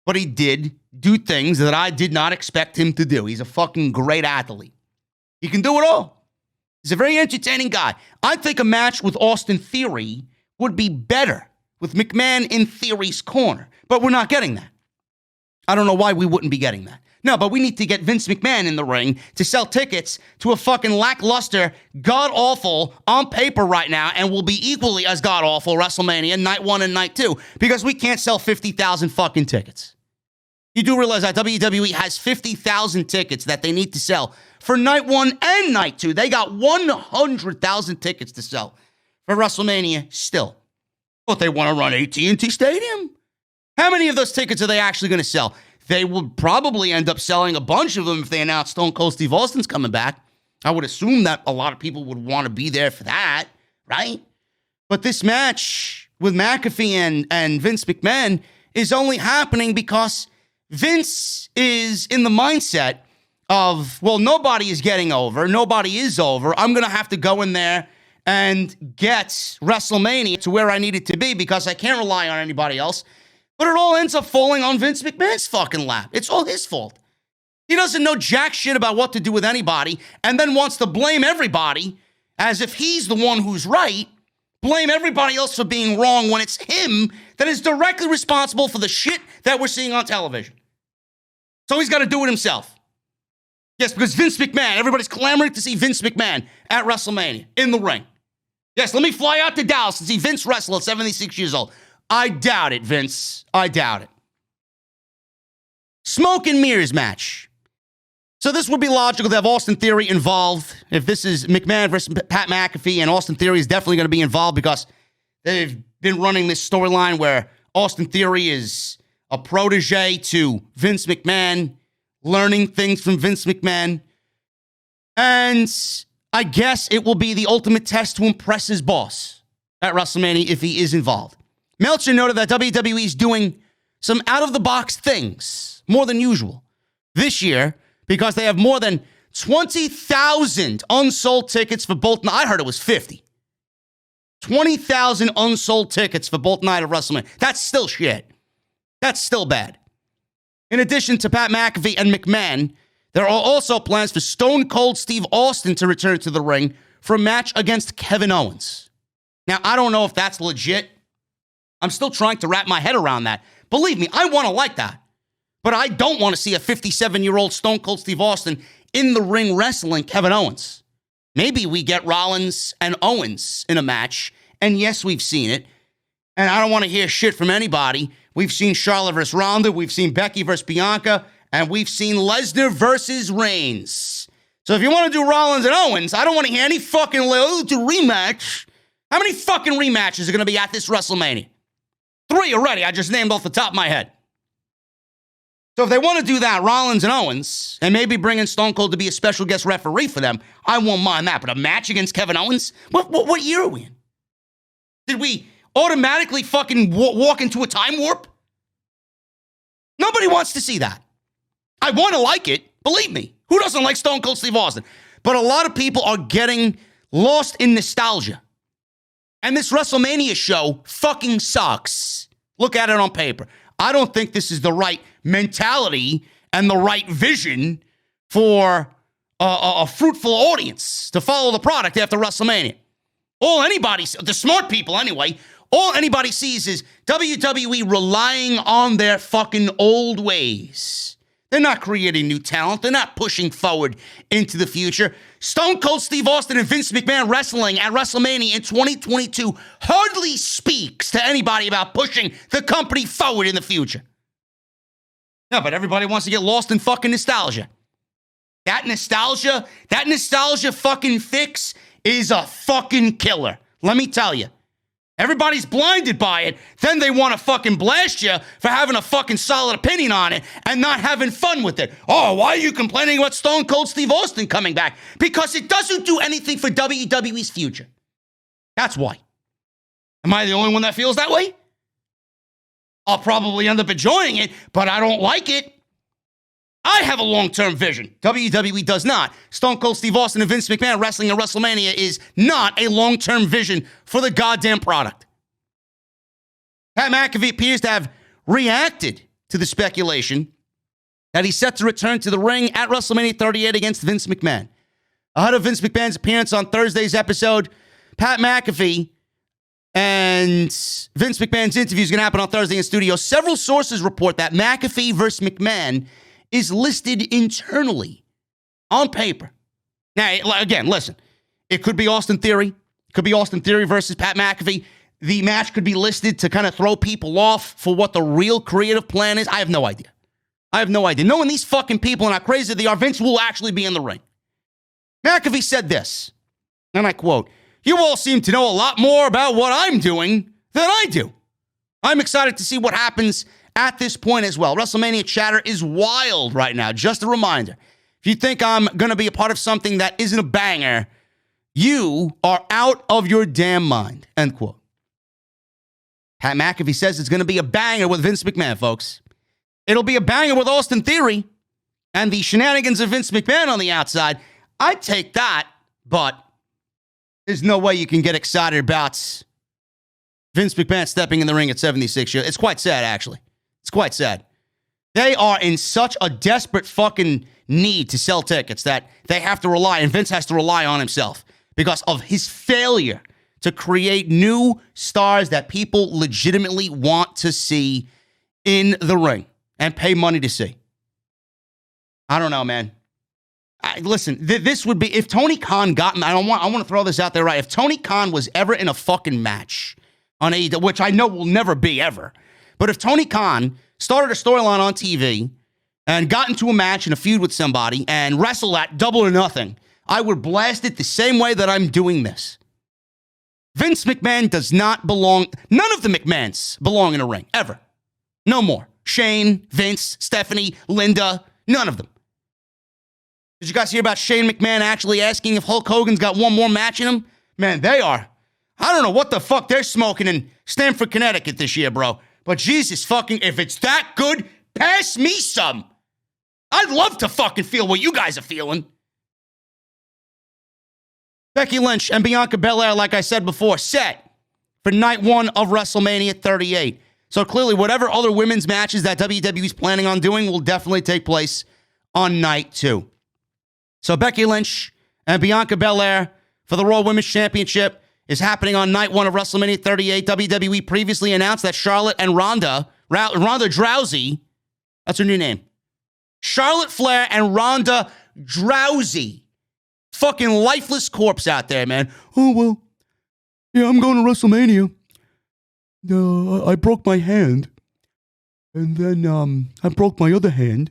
But he did do things that I did not expect him to do. He's a fucking great athlete. He can do it all. He's a very entertaining guy. I think a match with Austin Theory would be better with McMahon in Theory's corner, but we're not getting that. I don't know why we wouldn't be getting that. No, but we need to get Vince McMahon in the ring to sell tickets to a fucking lackluster, god-awful, on paper right now, and will be equally as god-awful WrestleMania Night 1 and Night 2, because we can't sell 50,000 fucking tickets. You do realize that WWE has 50,000 tickets that they need to sell for night 1 and night 2. They got 100,000 tickets to sell for WrestleMania still. But they want to run AT&T Stadium. How many of those tickets are they actually going to sell? They will probably end up selling a bunch of them if they announce Stone Cold Steve Austin's coming back. I would assume that a lot of people would want to be there for that, right? But this match with McAfee and Vince McMahon is only happening because Vince is in the mindset of, well, nobody is getting over. Nobody is over. I'm going to have to go in there and get WrestleMania to where I need it to be because I can't rely on anybody else. But it all ends up falling on Vince McMahon's fucking lap. It's all his fault. He doesn't know jack shit about what to do with anybody and then wants to blame everybody as if he's the one who's right, blame everybody else for being wrong when it's him that is directly responsible for the shit that we're seeing on television. So he's got to do it himself. Yes, because Vince McMahon, everybody's clamoring to see Vince McMahon at WrestleMania in the ring. Yes, let me fly out to Dallas to see Vince wrestle at 76 years old. I doubt it, Vince. I doubt it. Smoke and mirrors match. So this would be logical to have Austin Theory involved. If this is McMahon versus Pat McAfee, and Austin Theory is definitely going to be involved because they've been running this storyline where Austin Theory is a protege to Vince McMahon, learning things from Vince McMahon. And I guess it will be the ultimate test to impress his boss at WrestleMania if he is involved. Meltzer noted that WWE is doing some out-of-the-box things, more than usual, this year because they have more than 20,000 unsold tickets for both. I heard it was 50. 20,000 unsold tickets for both night of WrestleMania. That's still shit. That's still bad. In addition to Pat McAfee and McMahon, there are also plans for Stone Cold Steve Austin to return to the ring for a match against Kevin Owens. Now, I don't know if that's legit. I'm still trying to wrap my head around that. Believe me, I want to like that. But I don't want to see a 57-year-old Stone Cold Steve Austin in the ring wrestling Kevin Owens. Maybe we get Rollins and Owens in a match. And yes, we've seen it. And I don't want to hear shit from anybody. We've seen Charlotte versus Ronda. We've seen Becky versus Bianca. And we've seen Lesnar versus Reigns. So if you want to do Rollins and Owens, I don't want to hear any fucking rematch. How many fucking rematches are going to be at this WrestleMania? 3 already. I just named off the top of my head. So if they want to do that, Rollins and Owens, and maybe bring in Stone Cold to be a special guest referee for them, I won't mind that. But a match against Kevin Owens? What year are we in? Did we automatically fucking walk into a time warp? Nobody wants to see that. I want to like it. Believe me. Who doesn't like Stone Cold Steve Austin? But a lot of people are getting lost in nostalgia. And this WrestleMania show fucking sucks. Look at it on paper. I don't think this is the right mentality and the right vision for a fruitful audience to follow the product after WrestleMania. All anybody, the smart people anyway, all anybody sees is WWE relying on their fucking old ways. They're not creating new talent. They're not pushing forward into the future. Stone Cold Steve Austin and Vince McMahon wrestling at WrestleMania in 2022 hardly speaks to anybody about pushing the company forward in the future. No, but everybody wants to get lost in fucking nostalgia. That nostalgia fucking fix is a fucking killer. Let me tell you. Everybody's blinded by it. Then they want to fucking blast you for having a fucking solid opinion on it and not having fun with it. Oh, why are you complaining about Stone Cold Steve Austin coming back? Because it doesn't do anything for WWE's future. That's why. Am I the only one that feels that way? I'll probably end up enjoying it, but I don't like it. I have a long-term vision. WWE does not. Stone Cold Steve Austin and Vince McMahon wrestling at WrestleMania is not a long-term vision for the goddamn product. Pat McAfee appears to have reacted to the speculation that he's set to return to the ring at WrestleMania 38 against Vince McMahon. Ahead of Vince McMahon's appearance on Thursday's episode, Pat McAfee and Vince McMahon's interview is going to happen on Thursday in studio. Several sources report that McAfee versus McMahon is listed internally on paper. Now, again, listen, it could be Austin Theory. It could be Austin Theory versus Pat McAfee. The match could be listed to kind of throw people off for what the real creative plan is. I have no idea. I have no idea. Knowing these fucking people and how crazy they are, Vince will actually be in the ring. McAfee said this, and I quote, "You all seem to know a lot more about what I'm doing than I do. I'm excited to see what happens at this point as well. WrestleMania chatter is wild right now. Just a reminder, if you think I'm going to be a part of something that isn't a banger, you are out of your damn mind," end quote. Pat McAfee says it's going to be a banger with Vince McMahon, folks. It'll be a banger with Austin Theory and the shenanigans of Vince McMahon on the outside. I'd take that, but there's no way you can get excited about Vince McMahon stepping in the ring at 76 years. It's quite sad, actually. It's quite sad. They are in such a desperate fucking need to sell tickets that they have to rely, and Vince has to rely on himself because of his failure to create new stars that people legitimately want to see in the ring and pay money to see. I don't know, man. Listen, this would be, if Tony Khan got, I want to throw this out there, right? If Tony Khan was ever in a fucking match on AEW, which I know will never be ever, but if Tony Khan started a storyline on TV and got into a match and a feud with somebody and wrestled at Double or Nothing, I would blast it the same way that I'm doing this. Vince McMahon does not belong, none of the McMahons belong in a ring, ever. No more. Shane, Vince, Stephanie, Linda, none of them. Did you guys hear about Shane McMahon actually asking if Hulk Hogan's got one more match in him? Man, they are. I don't know what the fuck they're smoking in Stamford, Connecticut this year, bro. But Jesus fucking, if it's that good, pass me some. I'd love to fucking feel what you guys are feeling. Becky Lynch and Bianca Belair, like I said before, set for night one of WrestleMania 38. So clearly, whatever other women's matches that WWE is planning on doing will definitely take place on night two. So Becky Lynch and Bianca Belair for the Raw Women's Championship is happening on night one of WrestleMania 38. WWE previously announced that Charlotte and Ronda Rousey, that's her new name, Charlotte Flair and Ronda Rousey, fucking lifeless corpse out there, man. Oh, well, yeah, I'm going to WrestleMania. I broke my hand, and then I broke my other hand,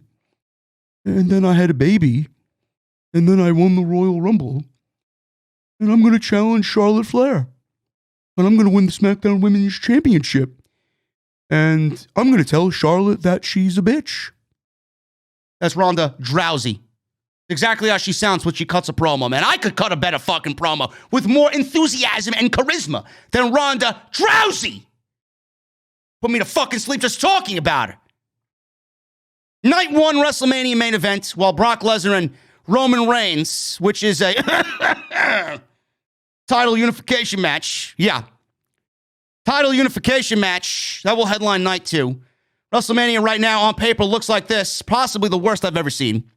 and then I had a baby, and then I won the Royal Rumble, and I'm going to challenge Charlotte Flair, and I'm going to win the SmackDown Women's Championship, and I'm going to tell Charlotte that she's a bitch. That's Ronda Rousey. Exactly how she sounds when she cuts a promo, man. I could cut a better fucking promo with more enthusiasm and charisma than Ronda Rousey. Put me to fucking sleep just talking about her. Night one WrestleMania main event, while Brock Lesnar and Roman Reigns, which is a title unification match. Yeah. Title unification match. That will headline night two. WrestleMania right now on paper looks like this. Possibly the worst I've ever seen.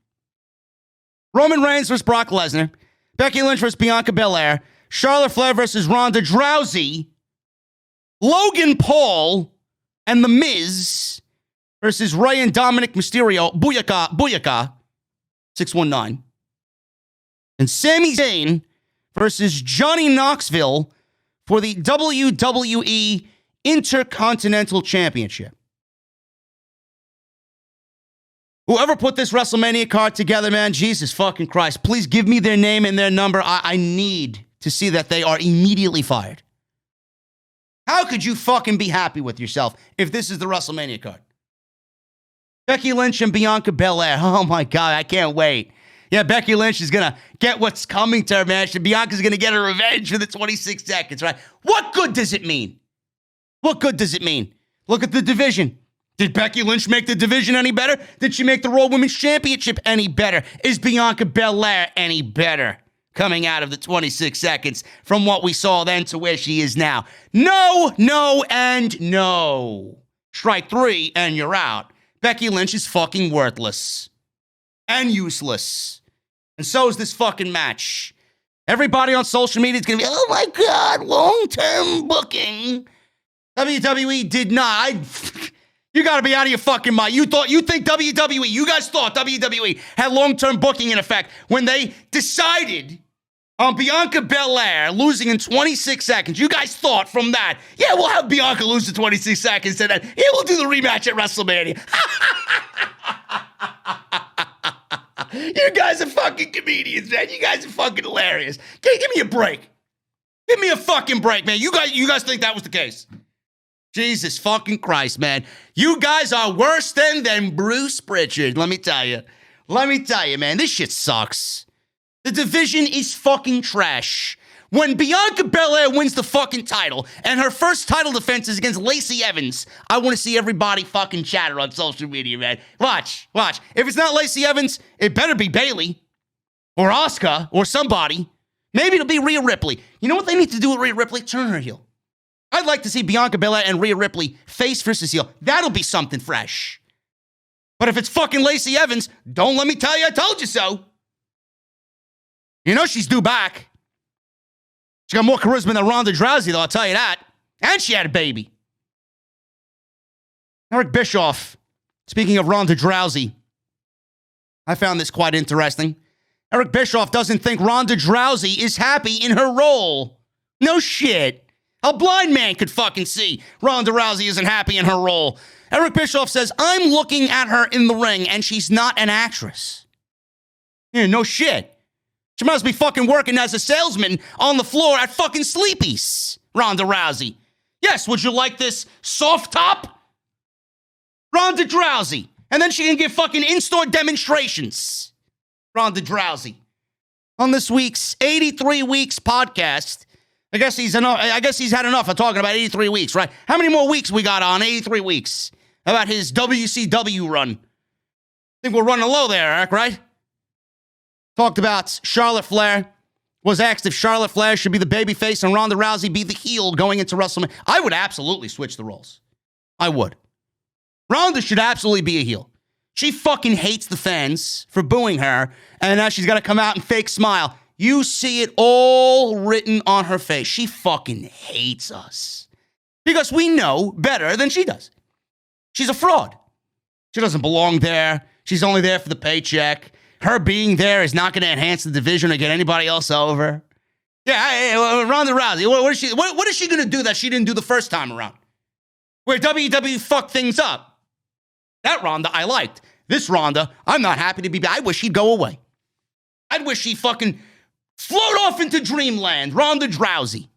Roman Reigns versus Brock Lesnar. Becky Lynch versus Bianca Belair. Charlotte Flair versus Ronda Rousey. Logan Paul and The Miz versus Rey and Dominic Mysterio. Booyaka. 619. And Sami Zayn versus Johnny Knoxville for the WWE Intercontinental Championship. Whoever put this WrestleMania card together, man, Jesus fucking Christ, please give me their name and their number. I need to see that they are immediately fired. How could you fucking be happy with yourself if this is the WrestleMania card? Becky Lynch and Bianca Belair. Oh my God, I can't wait. Yeah, Becky Lynch is going to get what's coming to her, man. Bianca's going to get her revenge for the 26 seconds, right? What good does it mean? What good does it mean? Look at the division. Did Becky Lynch make the division any better? Did she make the Raw Women's Championship any better? Is Bianca Belair any better coming out of the 26 seconds from what we saw then to where she is now? No, no, and no. Strike three and you're out. Becky Lynch is fucking worthless and useless. And so is this fucking match. Everybody on social media is going to be, oh my God, long-term booking. WWE did not. You got to be out of your fucking mind. You think WWE, you guys thought WWE had long-term booking in effect when they decided on Bianca Belair losing in 26 seconds. You guys thought from that, yeah, we'll have Bianca lose in 26 seconds and then, yeah, we'll do the rematch at WrestleMania. You guys are fucking comedians, man. You guys are fucking hilarious. Give me a break. Give me a fucking break, man. You guys think that was the case? Jesus fucking Christ, man. You guys are worse than Bruce Pritchard, let me tell you. Let me tell you, man, this shit sucks. The division is fucking trash. When Bianca Belair wins the fucking title and her first title defense is against Lacey Evans, I want to see everybody fucking chatter on social media, man. Watch. If it's not Lacey Evans, it better be Bayley or Asuka or somebody. Maybe it'll be Rhea Ripley. You know what they need to do with Rhea Ripley? Turn her heel. I'd like to see Bianca Belair and Rhea Ripley face versus heel. That'll be something fresh. But if it's fucking Lacey Evans, don't let me tell you I told you so. You know she's due back. She got more charisma than Ronda Rousey, though, I'll tell you that. And she had a baby. Eric Bischoff, speaking of Ronda Rousey, I found this quite interesting. Eric Bischoff doesn't think Ronda Rousey is happy in her role. No shit. A blind man could fucking see Ronda Rousey isn't happy in her role. Eric Bischoff says, I'm looking at her in the ring and she's not an actress. Yeah, no shit. She must be fucking working as a salesman on the floor at fucking Sleepy's, Ronda Rousey. Yes, would you like this soft top? Ronda Rousey. And then she can give fucking in-store demonstrations. Ronda Rousey. On this week's 83 Weeks podcast, I guess he's had enough of talking about 83 weeks, right? How many more weeks we got on 83 weeks? About his WCW run. I think we're running low there, Eric, right? Talked about Charlotte Flair. Was asked if Charlotte Flair should be the babyface and Ronda Rousey be the heel going into WrestleMania. I would absolutely switch the roles. I would. Ronda should absolutely be a heel. She fucking hates the fans for booing her, and now she's got to come out and fake smile. You see it all written on her face. She fucking hates us. Because we know better than she does. She's a fraud. She doesn't belong there. She's only there for the paycheck. Her being there is not going to enhance the division or get anybody else over. Yeah, Ronda Rousey, what is she going to do that she didn't do the first time around? Where WWE fucked things up. That Ronda I liked. This Ronda, I'm not happy to be back. I wish she'd go away. I'd wish she fucking float off into dreamland. Ronda Rousey.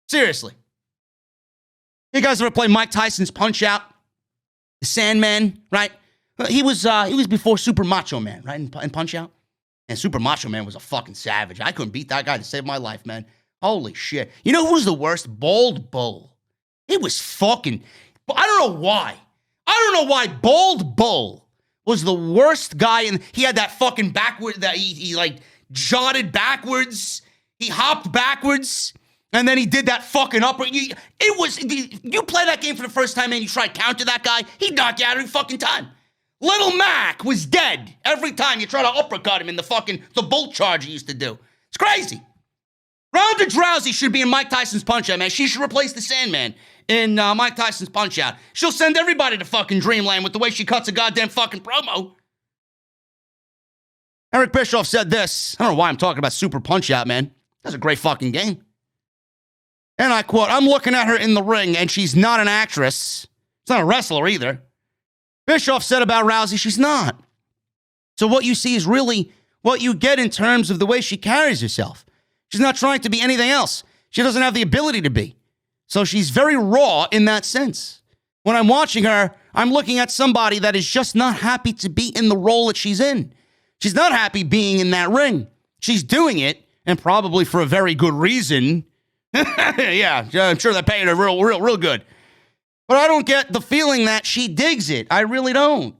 Seriously. You guys ever play Mike Tyson's Punch-Out? The Sandman, right? He was before Super Macho Man, right? In Punch-Out. And Super Macho Man was a fucking savage. I couldn't beat that guy to save my life, man. Holy shit. You know who's the worst? Bald Bull. It was fucking... I don't know why. I don't know why Bald Bull was the worst guy. And he had that fucking backward... that he like jotted backwards. He hopped backwards. And then he did that fucking upper... You play that game for the first time and you try to counter that guy, he'd knock you out every fucking time. Little Mac was dead every time you try to uppercut him in the bolt charge he used to do. It's crazy. Ronda Rousey should be in Mike Tyson's Punch-Out, man. She should replace the Sandman in Mike Tyson's Punch-Out. She'll send everybody to fucking dreamland with the way she cuts a goddamn fucking promo. Eric Bischoff said this. I don't know why I'm talking about Super Punch-Out, man. That's a great fucking game. And I quote, I'm looking at her in the ring and she's not an actress. She's not a wrestler either. Bischoff said about Rousey, she's not. So what you see is really what you get in terms of the way she carries herself. She's not trying to be anything else. She doesn't have the ability to be. So she's very raw in that sense. When I'm watching her, I'm looking at somebody that is just not happy to be in the role that she's in. She's not happy being in that ring. She's doing it, and probably for a very good reason. Yeah, I'm sure they're paying her real good. But I don't get the feeling that she digs it. I really don't.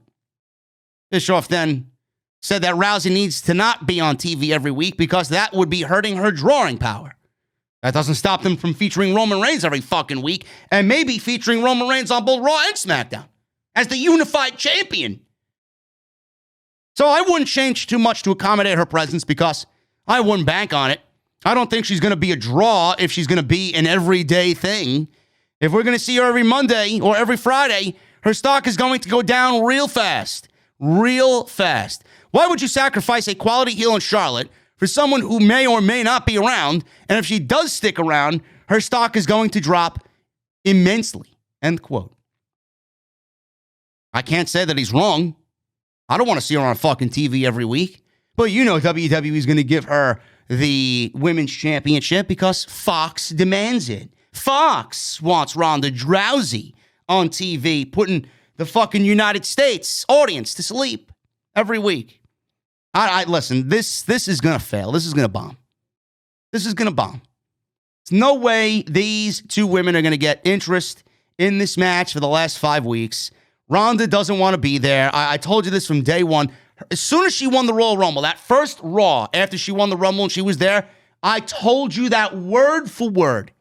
Bischoff then said that Rousey needs to not be on TV every week because that would be hurting her drawing power. That doesn't stop them from featuring Roman Reigns every fucking week and maybe featuring Roman Reigns on both Raw and SmackDown as the unified champion. So I wouldn't change too much to accommodate her presence because I wouldn't bank on it. I don't think she's going to be a draw if she's going to be an everyday thing. If we're going to see her every Monday or every Friday, her stock is going to go down real fast. Real fast. Why would you sacrifice a quality heel in Charlotte for someone who may or may not be around? And if she does stick around, her stock is going to drop immensely. End quote. I can't say that he's wrong. I don't want to see her on fucking TV every week. But you know WWE is going to give her the Women's Championship because Fox demands it. Fox wants Ronda Rousey on TV, putting the fucking United States audience to sleep every week. I listen, this is going to fail. This is going to bomb. This is going to bomb. There's no way these two women are going to get interest in this match for the last 5 weeks. Ronda doesn't want to be there. I told you this from day one. As soon as she won the Royal Rumble, that first Raw after she won the Rumble and she was there, I told you that word for word.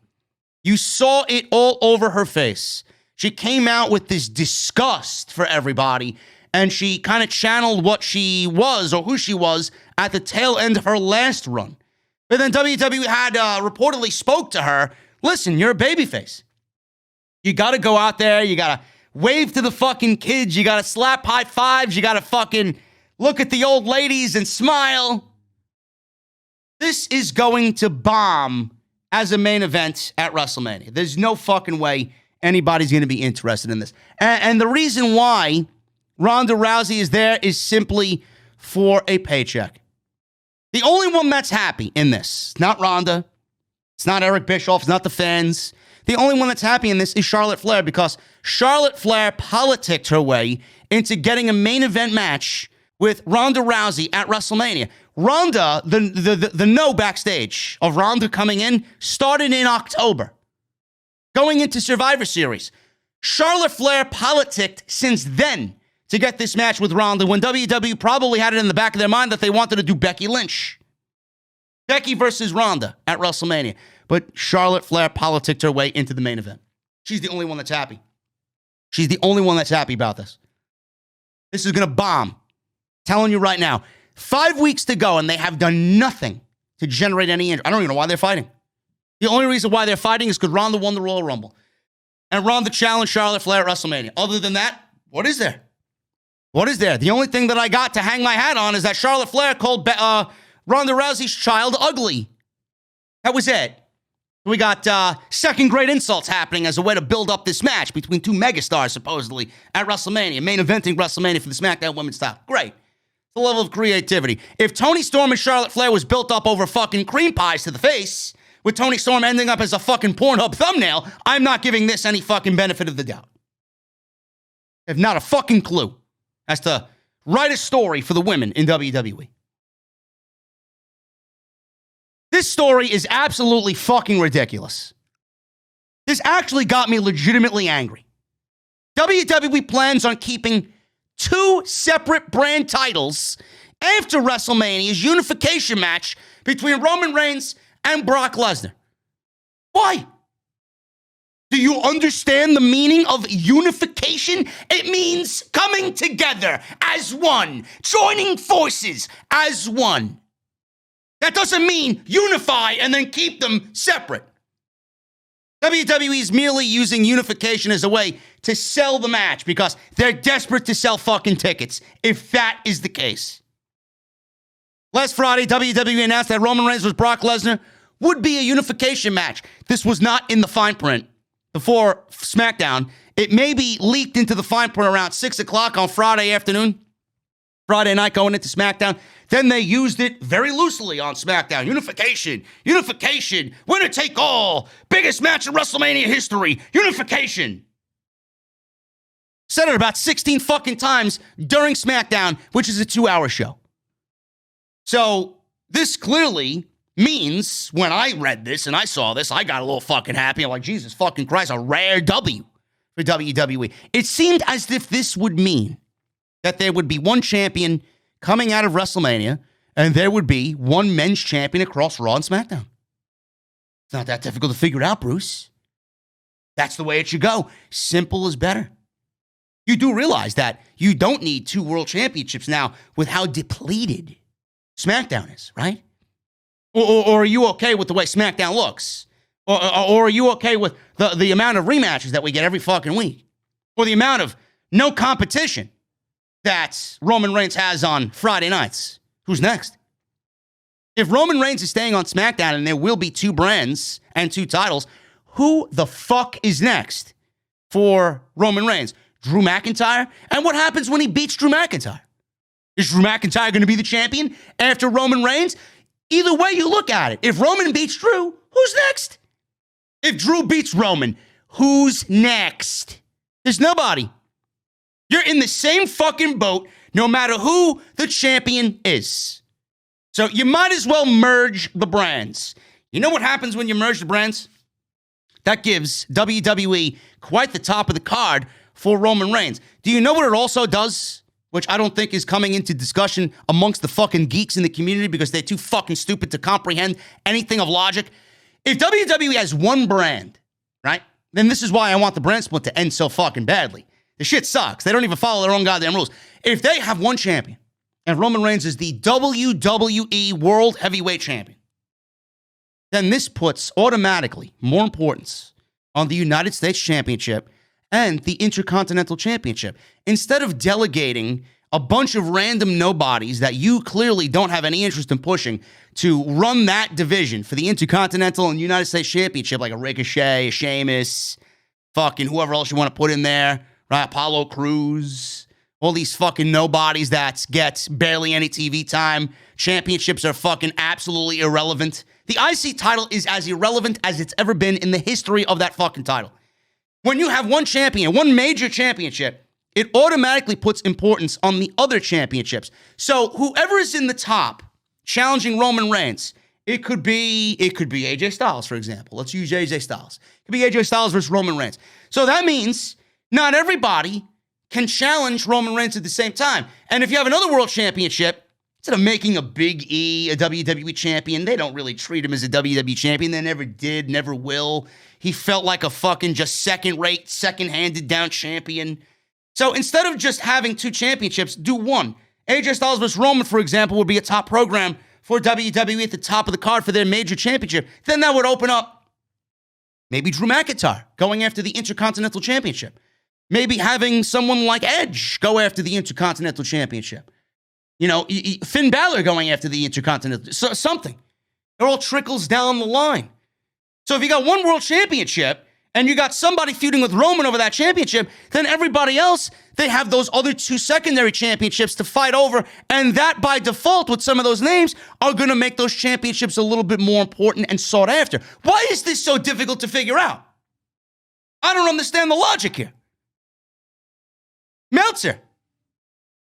You saw it all over her face. She came out with this disgust for everybody, and she kind of channeled what she was or who she was at the tail end of her last run. But then WWE had reportedly spoke to her. Listen, you're a babyface. You got to go out there. You got to wave to the fucking kids. You got to slap high fives. You got to fucking look at the old ladies and smile. This is going to bomb as a main event at WrestleMania. There's no fucking way anybody's going to be interested in this. And the reason why Ronda Rousey is there is simply for a paycheck. The only one that's happy in this, not Ronda, it's not Eric Bischoff, it's not the fans. The only one that's happy in this is Charlotte Flair, because Charlotte Flair politicked her way into getting a main event match with Ronda Rousey at WrestleMania. Ronda, the no backstage of Ronda coming in started in October. Going into Survivor Series. Charlotte Flair politicked since then to get this match with Ronda when WWE probably had it in the back of their mind that they wanted to do Becky Lynch. Becky versus Ronda at WrestleMania. But Charlotte Flair politicked her way into the main event. She's the only one that's happy. She's the only one that's happy about this. This is going to bomb. Telling you right now. 5 weeks to go, and they have done nothing to generate any interest. I don't even know why they're fighting. The only reason why they're fighting is because Ronda won the Royal Rumble. And Ronda challenged Charlotte Flair at WrestleMania. Other than that, what is there? What is there? The only thing that I got to hang my hat on is that Charlotte Flair called Ronda Rousey's child ugly. That was it. We got second-grade insults happening as a way to build up this match between two megastars, supposedly, at WrestleMania, main eventing WrestleMania for the SmackDown Women's title. Great. The level of creativity. If Toni Storm and Charlotte Flair was built up over fucking cream pies to the face, with Toni Storm ending up as a fucking Pornhub thumbnail, I'm not giving this any fucking benefit of the doubt. If not a fucking clue as to write a story for the women in WWE. This story is absolutely fucking ridiculous. This actually got me legitimately angry. WWE plans on keeping 2 separate brand titles after WrestleMania's unification match between Roman Reigns and Brock Lesnar. Why? Do you understand the meaning of unification? It means coming together as one, joining forces as one. That doesn't mean unify and then keep them separate. WWE is merely using unification as a way to sell the match because they're desperate to sell fucking tickets, if that is the case. Last Friday, WWE announced that Roman Reigns with Brock Lesnar would be a unification match. This was not in the fine print before SmackDown. It may be leaked into the fine print around 6 o'clock on Friday afternoon, Friday night going into SmackDown. Then they used it very loosely on SmackDown. Unification, winner take all, biggest match in WrestleMania history, unification. Said it about 16 fucking times during SmackDown, which is a 2-hour show. So this clearly means when I read this and I saw this, I got a little fucking happy. I'm like, Jesus fucking Christ, a rare W for WWE. It seemed as if this would mean that there would be one champion coming out of WrestleMania, and there would be one men's champion across Raw and SmackDown. It's not that difficult to figure out, Bruce. That's the way it should go. Simple is better. You do realize that you don't need 2 world championships now with how depleted SmackDown is, right? Or are you okay with the way SmackDown looks? Or are you okay with the amount of rematches that we get every fucking week? Or the amount of no competition that Roman Reigns has on Friday nights? Who's next? If Roman Reigns is staying on SmackDown and there will be 2 brands and 2 titles, who the fuck is next for Roman Reigns? Drew McIntyre? And what happens when he beats Drew McIntyre? Is Drew McIntyre going to be the champion after Roman Reigns? Either way you look at it, if Roman beats Drew, who's next? If Drew beats Roman, who's next? There's nobody. You're in the same fucking boat no matter who the champion is. So you might as well merge the brands. You know what happens when you merge the brands? That gives WWE quite the top of the card for Roman Reigns. Do you know what it also does? Which I don't think is coming into discussion amongst the fucking geeks in the community because they're too fucking stupid to comprehend anything of logic. If WWE has one brand, right, then this is why I want the brand split to end so fucking badly. The shit sucks. They don't even follow their own goddamn rules. If they have one champion, and Roman Reigns is the WWE World Heavyweight Champion, then this puts automatically more importance on the United States Championship and the Intercontinental Championship. Instead of delegating a bunch of random nobodies that you clearly don't have any interest in pushing to run that division for the Intercontinental and United States Championship, like a Ricochet, a Sheamus, fucking whoever else you want to put in there, right? Apollo Crews, all these fucking nobodies that get barely any TV time. Championships are fucking absolutely irrelevant. The IC title is as irrelevant as it's ever been in the history of that fucking title. When you have one champion, one major championship, it automatically puts importance on the other championships. So whoever is in the top challenging Roman Reigns, it could be AJ Styles, for example. Let's use AJ Styles. It could be AJ Styles versus Roman Reigns. So that means not everybody can challenge Roman Reigns at the same time. And if you have another world championship, instead of making a Big E a WWE champion, they don't really treat him as a WWE champion. They never did, never will. He felt like a fucking just second-rate, second-handed down champion. So instead of just having two championships, do one. AJ Styles vs. Roman, for example, would be a top program for WWE at the top of the card for their major championship. Then that would open up maybe Drew McIntyre going after the Intercontinental Championship. Maybe having someone like Edge go after the Intercontinental Championship. You know, Finn Balor going after the Intercontinental, something. It all trickles down the line. So if you got one world championship and you got somebody feuding with Roman over that championship, then everybody else, they have those other two secondary championships to fight over. And that by default with some of those names are going to make those championships a little bit more important and sought after. Why is this so difficult to figure out? I don't understand the logic here. Meltzer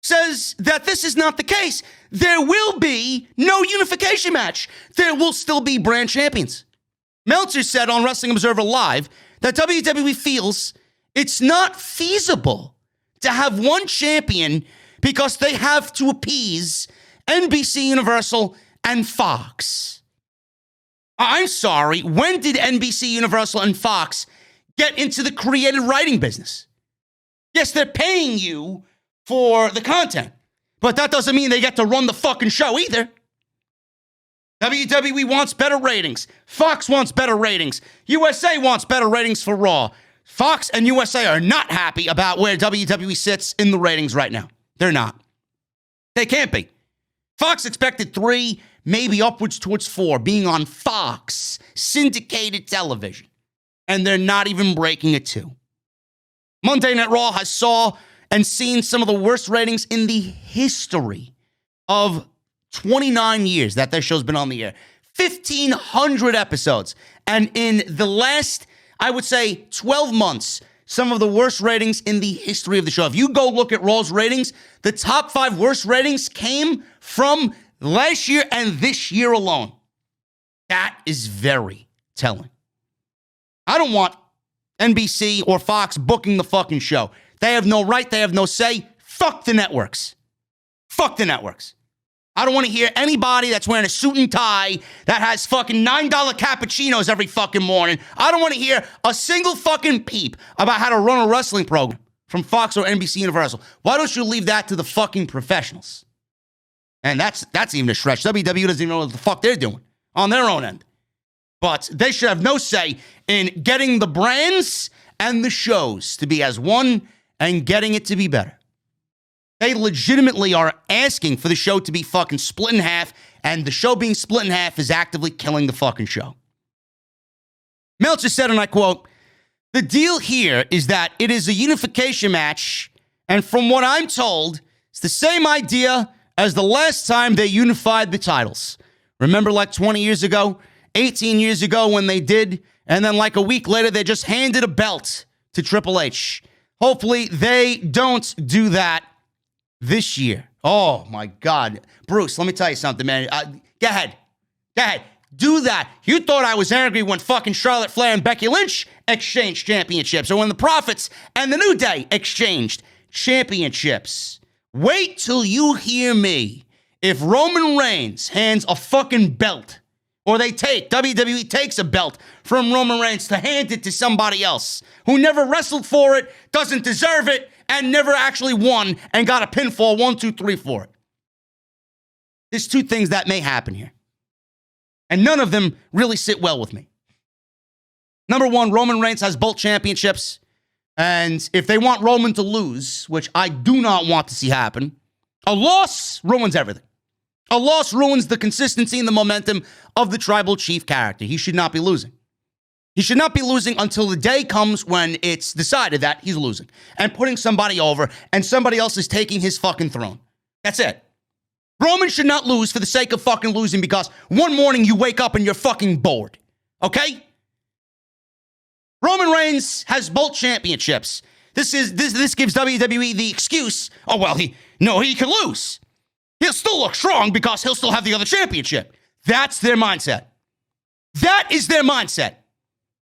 says that this is not the case. There will be no unification match. There will still be brand champions. Meltzer said on Wrestling Observer Live that WWE feels it's not feasible to have one champion because they have to appease NBC Universal and Fox. I'm sorry, when did NBC Universal and Fox get into the creative writing business? Yes, they're paying you for the content, but that doesn't mean they get to run the fucking show either. WWE wants better ratings. Fox wants better ratings. USA wants better ratings for Raw. Fox and USA are not happy about where WWE sits in the ratings right now. They're not. They can't be. Fox expected 3, maybe upwards towards 4, being on Fox, syndicated television. And they're not even breaking a 2. Monday Night Raw has saw and seen some of the worst ratings in the history of 29 years that their show's been on the air. 1,500 episodes. And in the last, I would say, 12 months, some of the worst ratings in the history of the show. If you go look at Raw's ratings, the top 5 worst ratings came from last year and this year alone. That is very telling. I don't want NBC or Fox booking the fucking show. They have no right. They have no say. Fuck the networks. Fuck the networks. I don't want to hear anybody that's wearing a suit and tie that has fucking $9 cappuccinos every fucking morning. I don't want to hear a single fucking peep about how to run a wrestling program from Fox or NBC Universal. Why don't you leave that to the fucking professionals? And that's even a stretch. WWE doesn't even know what the fuck they're doing on their own end. But they should have no say in getting the brands and the shows to be as one and getting it to be better. They legitimately are asking for the show to be fucking split in half, and the show being split in half is actively killing the fucking show. Meltzer said, and I quote, "The deal here is that it is a unification match, and from what I'm told, it's the same idea as the last time they unified the titles. Remember like 20 years ago, 18 years ago when they did, and then like a week later, they just handed a belt to Triple H. Hopefully they don't do that this year. Oh my God. Bruce, let me tell you something, man. Go ahead. Do that. You thought I was angry when fucking Charlotte Flair and Becky Lynch exchanged championships, or when the Profits and the New Day exchanged championships. Wait till you hear me. If Roman Reigns hands a fucking belt, or WWE takes a belt from Roman Reigns to hand it to somebody else who never wrestled for it, doesn't deserve it, and never actually won and got a pinfall 1, 2, 3 for it. There's two things that may happen here. And none of them really sit well with me. Number one, Roman Reigns has both championships. And if they want Roman to lose, which I do not want to see happen, a loss ruins everything. A loss ruins the consistency and the momentum of the tribal chief character. He should not be losing. He should not be losing until the day comes when it's decided that he's losing and putting somebody over and somebody else is taking his fucking throne. That's it. Roman should not lose for the sake of fucking losing because one morning you wake up and you're fucking bored. Okay? Roman Reigns has both championships. This gives WWE the excuse, oh, well, he can lose. He'll still look strong because he'll still have the other championship. That's their mindset. That is their mindset.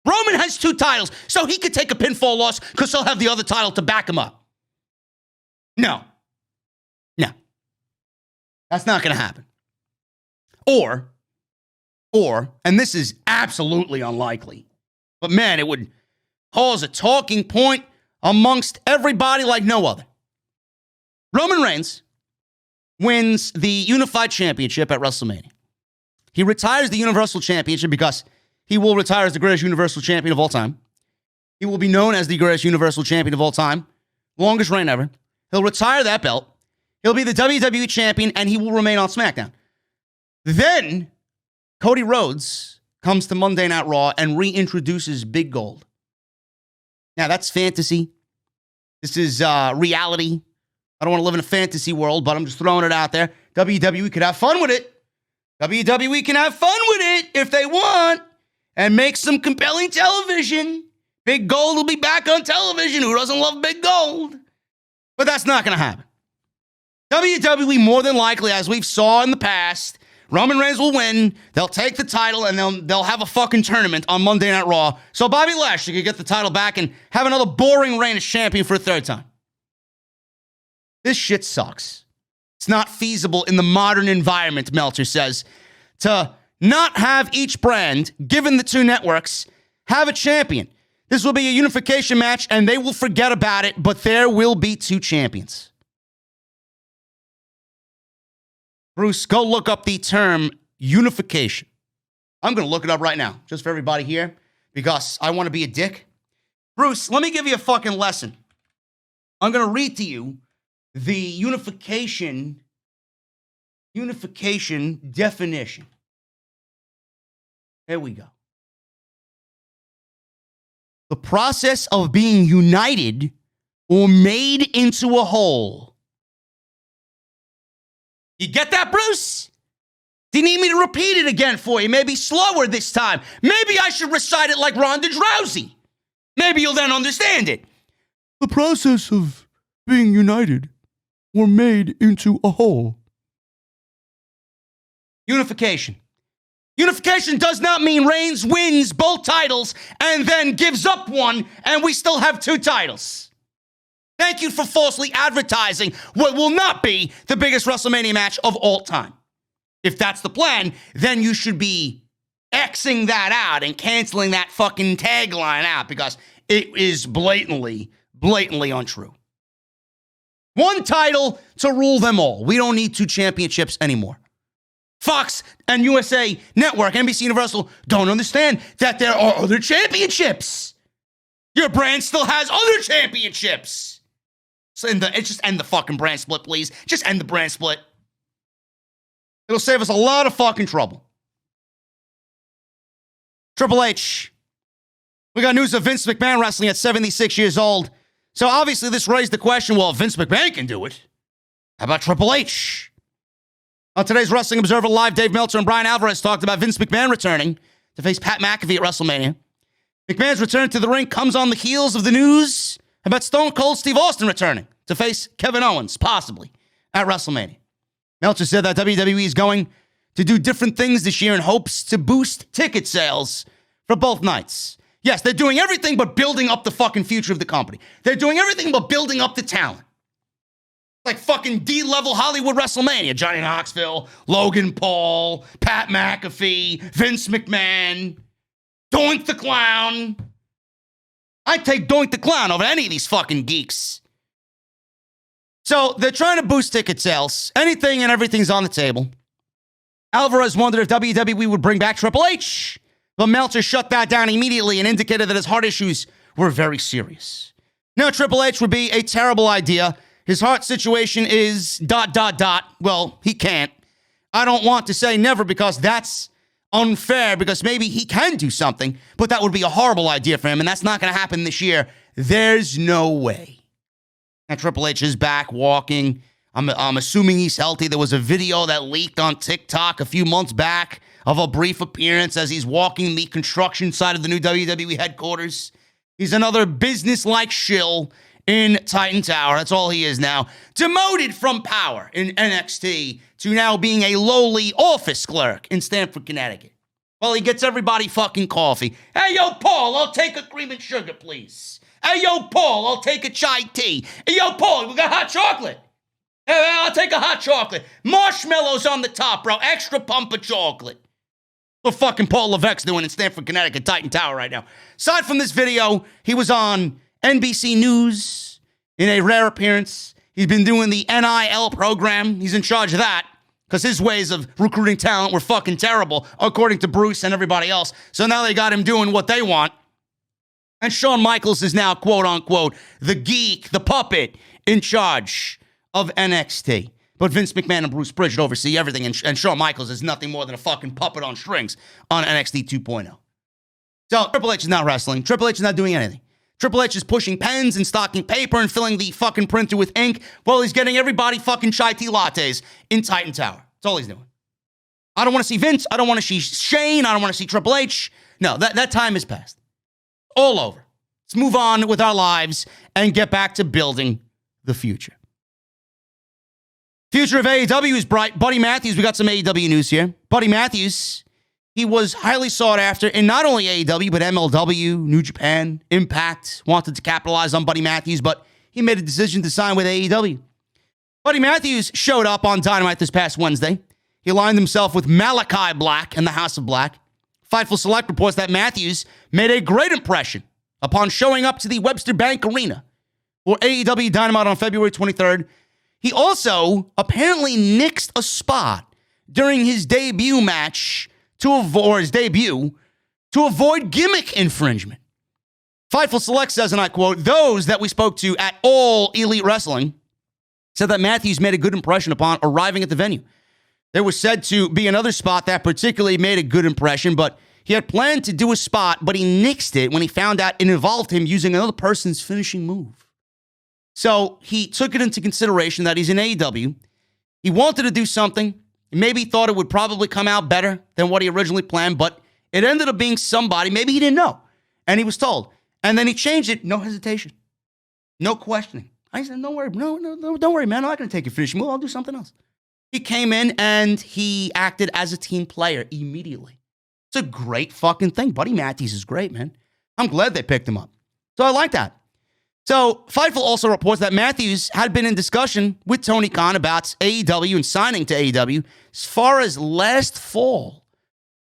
Roman has 2 titles, so he could take a pinfall loss because he'll have the other title to back him up. No. That's not going to happen. Or, and this is absolutely unlikely, but man, it would cause a talking point amongst everybody like no other. Roman Reigns wins the Unified Championship at WrestleMania. He retires the Universal Championship because he will retire as the greatest Universal Champion of all time. He will be known as the greatest Universal Champion of all time. Longest reign ever. He'll retire that belt. He'll be the WWE Champion, and he will remain on SmackDown. Then, Cody Rhodes comes to Monday Night Raw and reintroduces Big Gold. Now, that's fantasy. This is reality. I don't want to live in a fantasy world, but I'm just throwing it out there. WWE could have fun with it. WWE can have fun with it if they want and make some compelling television. Big Gold will be back on television. Who doesn't love Big Gold? But that's not going to happen. WWE, more than likely, as we've saw in the past, Roman Reigns will win, they'll take the title, and they'll have a fucking tournament on Monday Night Raw, so Bobby Lashley could get the title back and have another boring reign as champion for a third time. This shit sucks. It's not feasible in the modern environment, Meltzer says, to not have each brand, given the 2 networks, have a champion. This will be a unification match, and they will forget about it, but there will be 2 champions. Bruce, go look up the term unification. I'm going to look it up right now, just for everybody here, because I want to be a dick. Bruce, let me give you a fucking lesson. I'm going to read to you the unification definition. There we go. The process of being united or made into a whole. You get that, Bruce? Do you need me to repeat it again for you? Maybe slower this time. Maybe I should recite it like Ronda Rousey. Maybe you'll then understand it. The process of being united or made into a whole. Unification. Unification does not mean Reigns wins both titles and then gives up one and we still have 2 titles. Thank you for falsely advertising what will not be the biggest WrestleMania match of all time. If that's the plan, then you should be Xing that out and canceling that fucking tagline out because it is blatantly untrue. 1 title to rule them all. We don't need 2 championships anymore. Fox and USA Network, NBC Universal don't understand that there are other championships. Your brand still has other championships. So just end the fucking brand split, please. Just end the brand split. It'll save us a lot of fucking trouble. Triple H. We got news of Vince McMahon wrestling at 76 years old. So obviously this raised the question, well, if Vince McMahon can do it, how about Triple H? On today's Wrestling Observer Live, Dave Meltzer and Brian Alvarez talked about Vince McMahon returning to face Pat McAfee at WrestleMania. McMahon's return to the ring comes on the heels of the news about Stone Cold Steve Austin returning to face Kevin Owens, possibly, at WrestleMania. Meltzer said that WWE is going to do different things this year in hopes to boost ticket sales for both nights. Yes, they're doing everything but building up the fucking future of the company. They're doing everything but building up the talent. Like fucking D-level Hollywood WrestleMania. Johnny Knoxville, Logan Paul, Pat McAfee, Vince McMahon, Doink the Clown. I'd take Doink the Clown over any of these fucking geeks. So they're trying to boost ticket sales. Anything and everything's on the table. Alvarez wondered if WWE would bring back Triple H. But Meltzer shut that down immediately and indicated that his heart issues were very serious. Now, Triple H would be a terrible idea. His heart situation is ... Well, he can't. I don't want to say never because that's unfair because maybe he can do something, but that would be a horrible idea for him, and that's not going to happen this year. There's no way. And Triple H is back walking. I'm assuming he's healthy. There was a video that leaked on TikTok a few months back of a brief appearance as he's walking the construction side of the new WWE headquarters. He's another business-like shill in Titan Tower. That's all he is now. Demoted from power in NXT to now being a lowly office clerk in Stamford, Connecticut. Well, he gets everybody fucking coffee. Hey, yo, Paul, I'll take a cream and sugar, please. Hey, yo, Paul, I'll take a chai tea. Hey, yo, Paul, we got hot chocolate. Hey, I'll take a hot chocolate. Marshmallows on the top, bro. Extra pump of chocolate. What fucking Paul Levesque's doing in Stamford, Connecticut, Titan Tower right now. Aside from this video, he was on NBC News in a rare appearance. He's been doing the NIL program. He's in charge of that because his ways of recruiting talent were fucking terrible, according to Bruce and everybody else. So now they got him doing what they want. And Shawn Michaels is now, quote unquote, the geek, the puppet in charge of NXT. But Vince McMahon and Bruce Pritchard oversee everything, and Shawn Michaels is nothing more than a fucking puppet on strings on NXT 2.0. So Triple H is not wrestling. Triple H is not doing anything. Triple H is pushing pens and stocking paper and filling the fucking printer with ink while he's getting everybody fucking chai tea lattes in Titan Tower. That's all he's doing. I don't want to see Vince. I don't want to see Shane. I don't want to see Triple H. No, that time is past. All over. Let's move on with our lives and get back to building the future. Future of AEW is bright. Buddy Matthews, we got some AEW news here. Buddy Matthews, he was highly sought after in not only AEW, but MLW, New Japan, Impact, wanted to capitalize on Buddy Matthews, but he made a decision to sign with AEW. Buddy Matthews showed up on Dynamite this past Wednesday. He aligned himself with Malachi Black and the House of Black. Fightful Select reports that Matthews made a great impression upon showing up to the Webster Bank Arena for AEW Dynamite on February 23rd. He also apparently nixed a spot during his debut match to avoid gimmick infringement. Fightful Select says, and I quote, those that we spoke to at All Elite Wrestling said that Matthews made a good impression upon arriving at the venue. There was said to be another spot that particularly made a good impression, but he had planned to do a spot, but he nixed it when he found out it involved him using another person's finishing move. So he took it into consideration that he's in AEW. He wanted to do something. Maybe thought it would probably come out better than what he originally planned, but it ended up being somebody. Maybe he didn't know. And he was told. And then he changed it. No hesitation. No questioning. I said, don't worry. No, don't worry, man. I'm not going to take your finishing move. I'll do something else. He came in and he acted as a team player immediately. It's a great fucking thing. Buddy Matthews is great, man. I'm glad they picked him up. So I like that. So, Fightful also reports that Matthews had been in discussion with Tony Khan about AEW and signing to AEW as far as last fall.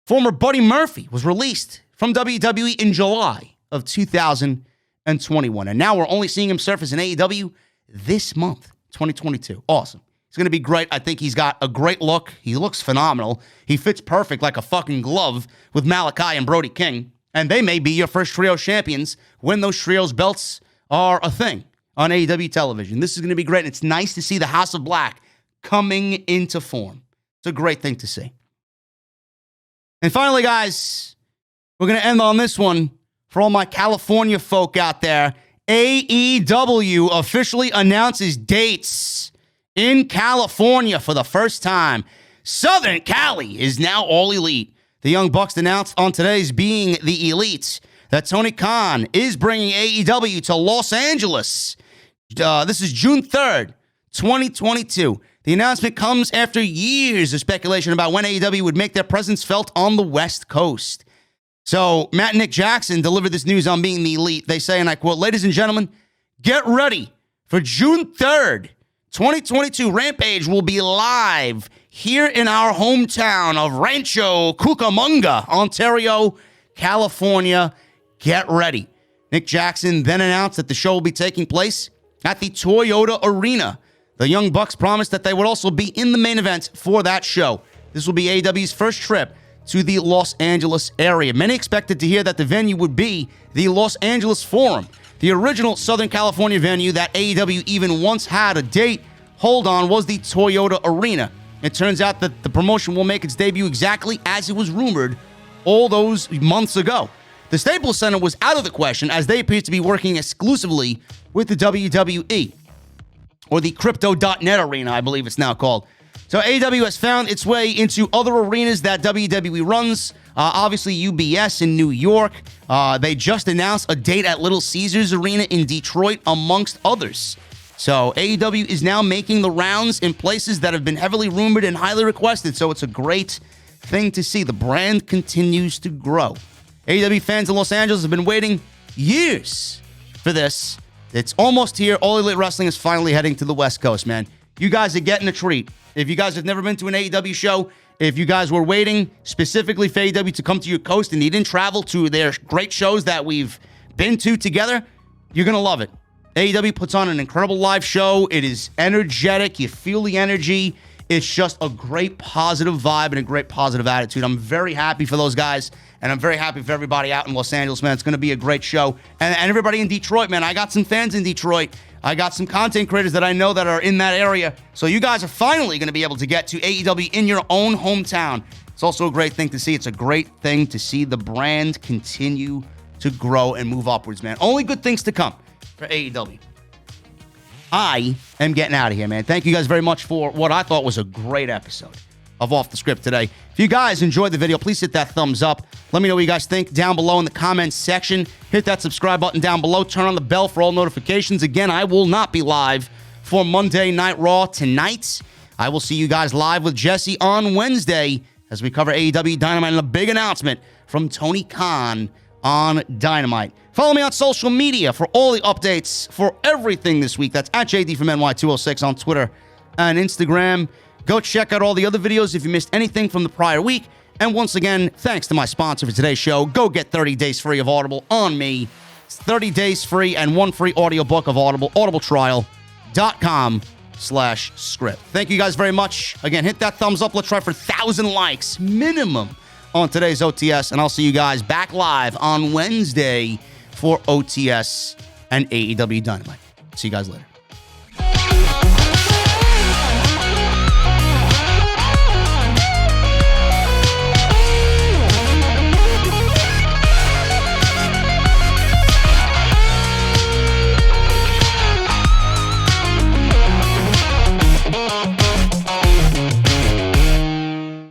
Former Buddy Murphy was released from WWE in July of 2021. And now we're only seeing him surface in AEW this month, 2022. Awesome. He's going to be great. I think he's got a great look. He looks phenomenal. He fits perfect like a fucking glove with Malachi and Brody King. And they may be your first trio champions when those trios belts are a thing on AEW television. This is going to be great. It's nice to see the House of Black coming into form. It's a great thing to see. And finally, guys, we're going to end on this one for all my California folk out there. AEW officially announces dates in California for the first time. Southern Cali is now all elite. The Young Bucks announced on today's Being the Elite that Tony Khan is bringing AEW to Los Angeles. This is June 3rd, 2022. The announcement comes after years of speculation about when AEW would make their presence felt on the West Coast. So Matt and Nick Jackson delivered this news on Being the Elite. They say, and I quote, "Ladies and gentlemen, get ready for June 3rd, 2022. Rampage will be live here in our hometown of Rancho Cucamonga, Ontario, California. Get ready." Nick Jackson then announced that the show will be taking place at the Toyota Arena. The Young Bucks promised that they would also be in the main event for that show. This will be AEW's first trip to the Los Angeles area. Many expected to hear that the venue would be the Los Angeles Forum, the original Southern California venue that AEW even once had a date hold on was the Toyota Arena. It turns out that the promotion will make its debut exactly as it was rumored all those months ago. The Staples Center was out of the question as they appear to be working exclusively with the WWE, or the Crypto.net Arena, I believe it's now called. So AEW has found its way into other arenas that WWE runs. Obviously, UBS in New York. They just announced a date at Little Caesars Arena in Detroit, amongst others. So AEW is now making the rounds in places that have been heavily rumored and highly requested. So it's a great thing to see. The brand continues to grow. AEW fans in Los Angeles have been waiting years for this. It's almost here. All Elite Wrestling is finally heading to the West Coast, man. You guys are getting a treat. If you guys have never been to an AEW show, if you guys were waiting specifically for AEW to come to your coast and you didn't travel to their great shows that we've been to together, you're going to love it. AEW puts on an incredible live show. It is energetic. You feel the energy. It's just a great positive vibe and a great positive attitude. I'm very happy for those guys, and I'm very happy for everybody out in Los Angeles, man. It's going to be a great show. And everybody in Detroit, man. I got some fans in Detroit. I got some content creators that I know that are in that area. So you guys are finally going to be able to get to AEW in your own hometown. It's also a great thing to see. It's a great thing to see the brand continue to grow and move upwards, man. Only good things to come for AEW. I am getting out of here, man. Thank you guys very much for what I thought was a great episode of Off the Script today. If you guys enjoyed the video, please hit that thumbs up. Let me know what you guys think down below in the comments section. Hit that subscribe button down below. Turn on the bell for all notifications. Again, I will not be live for Monday Night Raw tonight. I will see you guys live with Jesse on Wednesday as we cover AEW Dynamite and a big announcement from Tony Khan on Dynamite. Follow me on social media for all the updates for everything this week. That's at JD from NY206 on Twitter and Instagram. Go check out all the other videos if you missed anything from the prior week. And once again, thanks to my sponsor for today's show. Go get 30 days free of Audible on me. It's 30 days free and one free audiobook of Audible. audibletrial.com/script. Thank you guys very much. Again, hit that thumbs up. Let's try for 1,000 likes minimum on today's OTS. And I'll see you guys back live on Wednesday for OTS and AEW Dynamite. See you guys later.